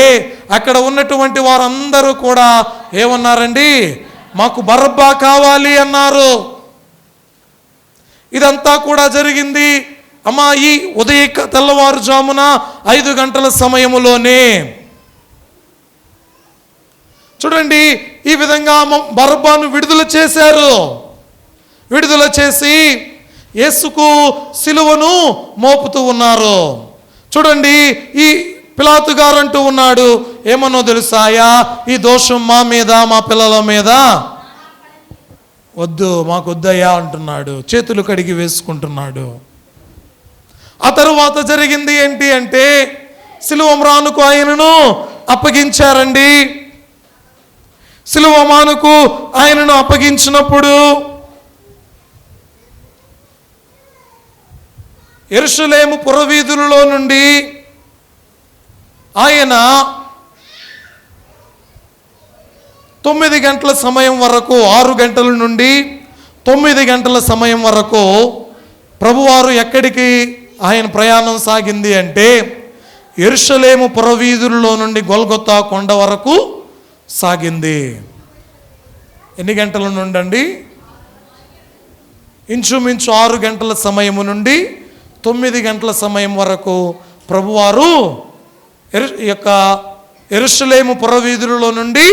అక్కడ ఉన్నటువంటి వారందరూ కూడా ఏమన్నారండి? మాకు బరబ్బా కావాలి అన్నారు. ఇదంతా కూడా జరిగింది అమ్మా ఈ తెల్లవారుజామున 5 గంటల సమయములోనే. చూడండి, ఈ విధంగా బరబ్బాను విడుదల చేశారు. విడుదల చేసి యేసుకు సిలువను మోపుతూ ఉన్నారు. చూడండి, ఈ పిలాతు గారు అంటూ ఉన్నాడు, ఏమన్నో తెలుసాయా, ఈ దోషం మా మీద మా పిల్లల మీద వద్దు, మాకు వద్దయ్యా అంటున్నాడు. చేతులు కడిగి వేసుకుంటున్నాడు. ఆ తరువాత జరిగింది ఏంటి అంటే సిలువ మ్రానుకు ఆయనను అప్పగించారండి. సిలువ మ్రానుకు ఆయనను అప్పగించినప్పుడు యెరూషలేము పురవీధులలో నుండి ఆయన 9 గంటల సమయం వరకు, 6 గంటల నుండి 9 గంటల సమయం వరకు ప్రభువారు ఎక్కడికి ఆయన ప్రయాణం సాగింది అంటే యెరూషలేము పురవీధులలో నుండి గొల్గొతా కొండ వరకు సాగింది. ఎన్ని గంటల నుండి అండి? ఇంచుమించు 6 గంటల సమయము నుండి 9 గంటల సమయం వరకు ప్రభువారు యొక్క యెరూషలేము పురవీధులలో నుండి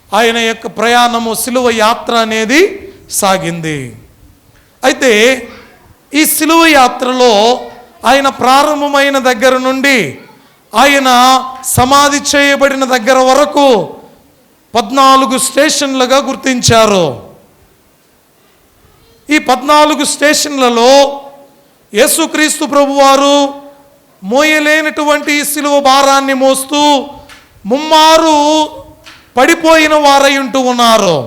ఆయన యొక్క ప్రయాణము, సిలువ యాత్ర అనేది సాగింది. అయితే ఈ సిలువ యాత్రలో ఆయన ప్రారంభమైన దగ్గర నుండి ఆయన సమాధి చేయబడిన దగ్గర వరకు 14 స్టేషన్లుగా గుర్తించారు. ఈ 14 స్టేషన్లలో యేసుక్రీస్తు ప్రభువారు మోయలేనటువంటి సిలువ భారాన్ని మోస్తూ ముమ్మారు పడిపోయిన వారై ఉంటూ ఉన్నారు.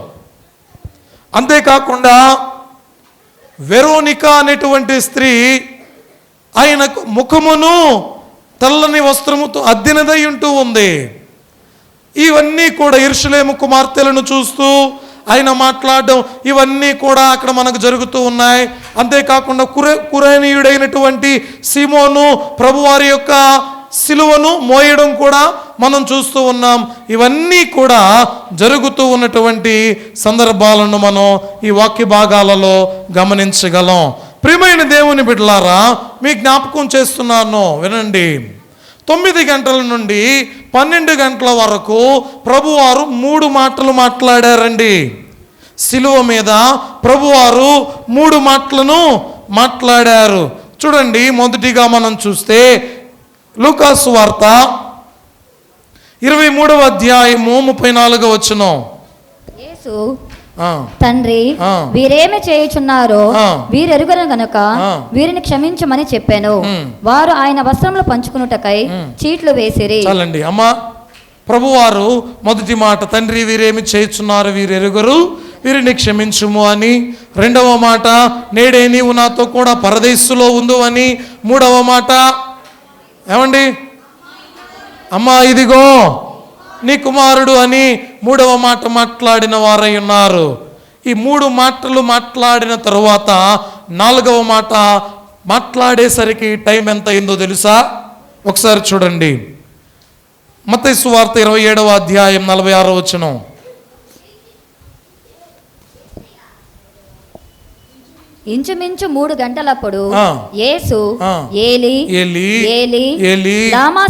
అంతేకాకుండా వెరోనికా అనేటువంటి స్త్రీ ఆయన ముఖమును తెల్లని వస్త్రముతో అద్దినదై ఉంటూ ఉంది. ఇవన్నీ కూడా యెరూషలేము కుమార్తెలను చూస్తూ ఆయన మాట్లాడడం, ఇవన్నీ కూడా అక్కడ మనకు జరుగుతూ ఉన్నాయి. అంతేకాకుండా కురేనీయుడైనటువంటి సీమోను ప్రభువారి యొక్క సిలువను మోయడం కూడా మనం చూస్తూ ఉన్నాం. ఇవన్నీ కూడా జరుగుతూ ఉన్నటువంటి సందర్భాలను మనం ఈ వాక్య భాగాలలో గమనించగలం. ప్రియమైన దేవుని బిడ్డలారా, మీ జ్ఞాపకం చేస్తున్నాను, వినండి. 9 గంటల నుండి 12 గంటల వరకు ప్రభువారు 3 మాటలు మాట్లాడారండి. సిలువ మీద ప్రభువారు 3 మాటలను మాట్లాడారు. చూడండి, మొదటిగా మనం చూస్తే లూకాసు వార్త 23వ అధ్యాయము 34వ వచనం. యేసు, తండ్రి, వీరేమి చేయుచున్నారో వీరెరుగరు గనుక వీరిని క్షమించమని చెప్పాను. వారు ఆయన వస్త్రములు పంచుకున్నటకై చీట్లు వేసిరి. చాలండి అమ్మా. ప్రభువారు మొదటి మాట, తండ్రి వీరేమి చేయుచున్నారు వీరెరుగరు, వీరిని క్షమించుము అని. 2వ మాట, నేడే నీవు నాతో కూడా పరదేశులో ఉండు అని. 3వ మాట ఏమండి? అమ్మా ఇదిగో నీ కుమారుడు అని 3వ మాట మాట్లాడిన వారై ఉన్నారు. ఈ 3 మాటలు మాట్లాడిన తరువాత 4వ మాట మాట్లాడేసరికి టైం ఎంత అయిందో తెలుసా? ఒకసారి చూడండి. మత్తయి సువార్త 27వ అధ్యాయం 46వ వచనం. ఇంచుమించు 3 గంటలప్పుడు యేసు ఏలీ ఏలీ ఏలీ లామా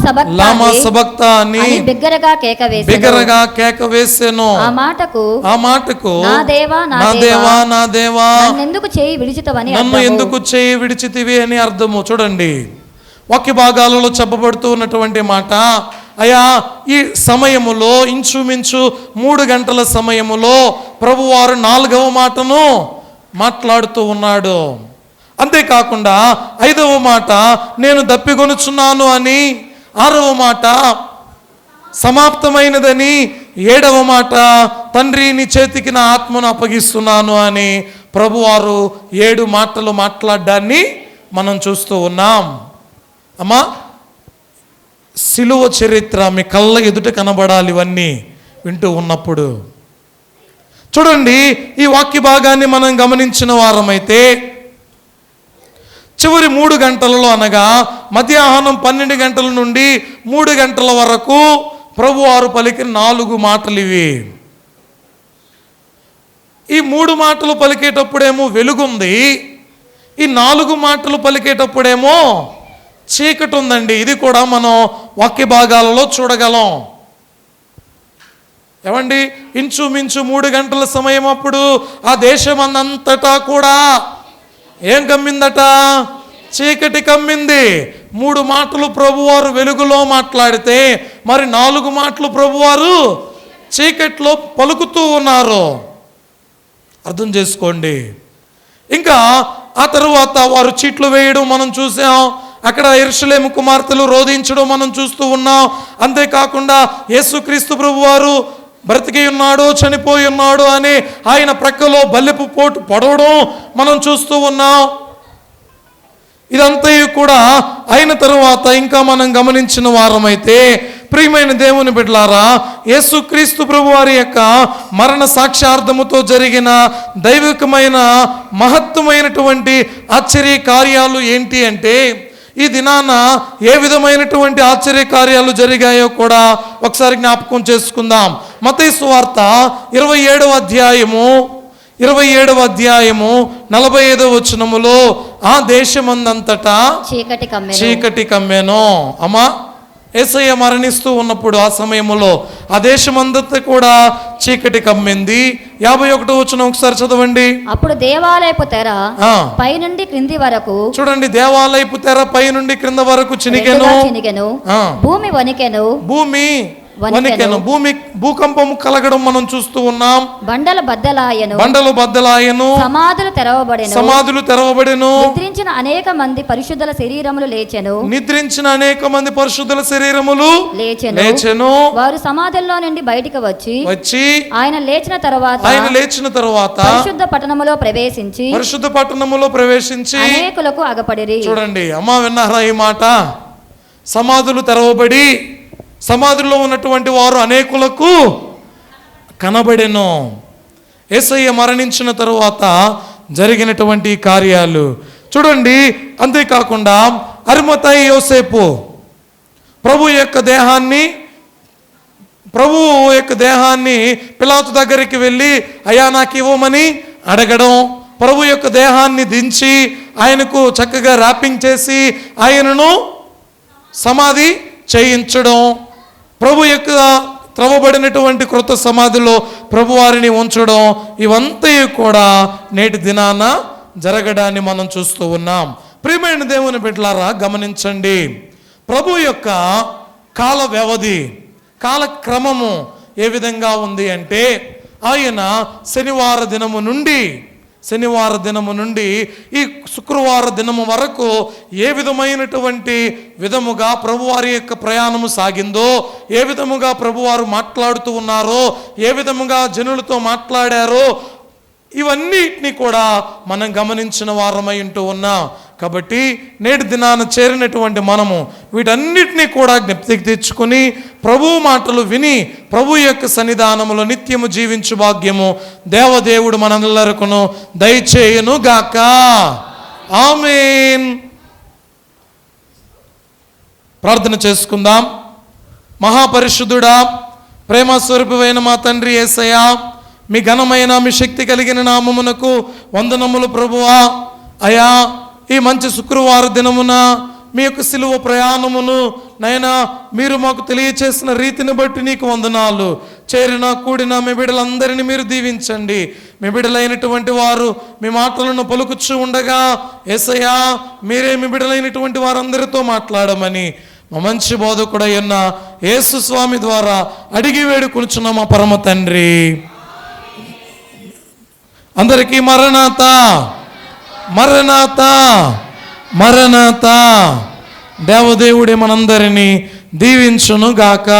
సబక్తాని అని బిగ్గరగా కేక వేసెను. ఆ మాటకు నా దేవా నా దేవా నన్నెందుకు చేయి విడిచితివి అని అర్థము. చూడండి, వాక్య భాగాలలో చెప్పబడుతూ ఉన్నటువంటి మాట, అయ్యా ఈ సమయములో ఇంచుమించు 3 గంటల సమయములో ప్రభువారు 4వ మాటను మాట్లాడుతూ ఉన్నాడు. అంతేకాకుండా 5వ మాట నేను దప్పిగొనుచున్నాను అని, 6వ మాట సమాప్తమైనదని, 7వ మాట తండ్రి నీ చేతికి నా ఆత్మను అప్పగిస్తున్నాను అని ప్రభువారు 7 మాటలు మాట్లాడడాన్ని మనం చూస్తూ ఉన్నాం. అమ్మా, సిలువ చరిత్ర మీ కళ్ళ ఎదుట కనబడాలి ఇవన్నీ వింటూ ఉన్నప్పుడు. చూడండి, ఈ వాక్య భాగాన్ని మనం గమనించిన వారమైతే చివరి 3 గంటలలో అనగా మధ్యాహ్నం 12 గంటల నుండి 3 గంటల వరకు ప్రభువారు పలికిన 4 మాటలు ఇవి. ఈ 3 మాటలు పలికేటప్పుడేమో వెలుగుంది, ఈ 4 మాటలు పలికేటప్పుడేమో చీకటి ఉందండి. ఇది కూడా మనం వాక్య భాగాలలో చూడగలం. ఏమండి, ఇంచుమించు 3 గంటల సమయం అప్పుడు ఆ దేశమంతటా కూడా ఏం కమ్మిందట? చీకటి కమ్మింది. 3 మాటలు ప్రభువారు వెలుగులో మాట్లాడితే మరి 4 మాటలు ప్రభువారు చీకట్లో పలుకుతూ ఉన్నారు. అర్థం చేసుకోండి. ఇంకా ఆ తరువాత వారు చీట్లు వేయడం మనం చూసాం. అక్కడ యెరూషలేము కుమార్తెలు రోధించడం మనం చూస్తూ ఉన్నాం. అంతేకాకుండా యేసుక్రీస్తు ప్రభువారు బ్రతికి ఉన్నాడు, చనిపోయి ఉన్నాడు అని ఆయన ప్రక్కలో బల్లెపు పోటు పొడవడం మనం చూస్తూ ఉన్నాం. ఇదంతా కూడా అయిన తరువాత ఇంకా మనం గమనించిన వారమైతే, ప్రియమైన దేవుని బిడ్డలారా, యేసుక్రీస్తు ప్రభువారి యొక్క మరణ సాక్ష్యార్థముతో జరిగిన దైవికమైన మహత్తమైనటువంటి ఆశ్చర్య కార్యాలు ఏంటి అంటే, ఈ దినాన ఏ విధమైనటువంటి ఆశ్చర్య కార్యాలు జరిగాయో కూడా ఒకసారి జ్ఞాపకం చేసుకుందాం. మత్తయి సువార్త 27వ అధ్యాయము 45వ వచనములో, ఆ దేశమందంతటా చీకటి కమ్మెను. అమ్మా, యేసయ్య మరణిస్తూ ఉన్నప్పుడు ఆ సమయంలో ఆ దేశమందంతా కూడా చీకటి కమ్మింది. 51వ వచనం ఒకసారి చదవండి. అప్పుడు దేవాలయపు తెర పైనుండి క్రింది వరకు, చూడండి, దేవాలయపు తెర పై నుండి క్రింద వరకు చినిగెను. భూమి వణికెను. భూకంపము కలగడం మనం చూస్తూ ఉన్నాం. బండలు బద్దలాయను. సమాధులు తెరవబడెను. నిద్రించిన అనేక మంది పరిశుద్ధుల శరీరములు లేచెను. వారు సమాధుల్లో నుండి బయటికి వచ్చి ఆయన లేచిన తరువాత పరిశుద్ధ పట్టణములో ప్రవేశించి అనేకులకు అగపడిరి. చూడండి అమ్మా, విన్నారా ఈ మాట? సమాధులు తెరవబడి సమాధుల్లో ఉన్నటువంటి వారు అనేకులకు కనబడెను. యేసయ్య మరణించిన తరువాత జరిగినటువంటి కార్యాలు చూడండి. అంతేకాకుండా అరిమతయి యోసేపు ప్రభు యొక్క దేహాన్ని పిలాతు దగ్గరికి వెళ్ళి, అయ్యా నాకు ఇవ్వమని అడగడం, ప్రభు యొక్క దేహాన్ని దించి ఆయనకు చక్కగా ర్యాపింగ్ చేసి ఆయనను సమాధి చేయించడం, ప్రభు యొక్క త్రవ్వబడినటువంటి క్రొత్త సమాధిలో ప్రభు వారిని ఉంచడం, ఇవంతా కూడా నేటి దినాన జరగడాన్ని మనం చూస్తూ ఉన్నాం. ప్రియమైన దేవుని బిడ్డలారా, గమనించండి, ప్రభు యొక్క కాల వ్యవధి, కాలక్రమము ఏ విధంగా ఉంది అంటే, ఆయన శనివార దినము నుండి ఈ శుక్రవార దినము వరకు ఏ విధమైనటువంటి విధముగా ప్రభువారి యొక్క ప్రయాణము సాగిందో, ఏ విధముగా ప్రభువారు మాట్లాడుతూ ఉన్నారో, ఏ విధముగా జనులతో మాట్లాడారో, ఇవన్నిటిని కూడా మనం గమనించిన వారమై ఉంటూ ఉన్నాం. కాబట్టి నేటి దినాన చేరినటువంటి మనము వీటన్నిటినీ కూడా జ్ఞప్తికి తెచ్చుకొని ప్రభు మాటలు విని ప్రభు యొక్క సన్నిధానములో నిత్యము జీవించు భాగ్యము దేవదేవుడు మనందరికను దయచేయును గాక. ఆమేన్. ప్రార్థన చేసుకుందాం. మహాపరిశుద్ధుడా, ప్రేమ స్వరూపమైన మా తండ్రి యేసయ్యా, మీ ఘనమైన మీ శక్తి కలిగిన నామమునకు వందనములు ప్రభువా. అయా, ఈ మంచి శుక్రవార దినమున మీ యొక్క సిలువ ప్రయాణమును నైనా మీరు మాకు తెలియచేసిన రీతిని బట్టి నీకు వందనాలు. చేరిన కూడిన మీ బిడ్డలందరినీ మీరు దీవించండి. మీ బిడ్డలైనటువంటి వారు మీ మాటలను పలుకుచూ ఉండగా యేసయ్యా, మీరే మీ బిడ్డలైనటువంటి వారందరితో మాట్లాడమని మా మంచి బోధకుడై ఉన్న యేసు స్వామి ద్వారా అడిగి వేడుకొనుచున్న మా పరమ తండ్రి. అందరికీ మరణాత మరణాత మరణాత. దేవదేవుడే మనందరినీ దీవించును గాక.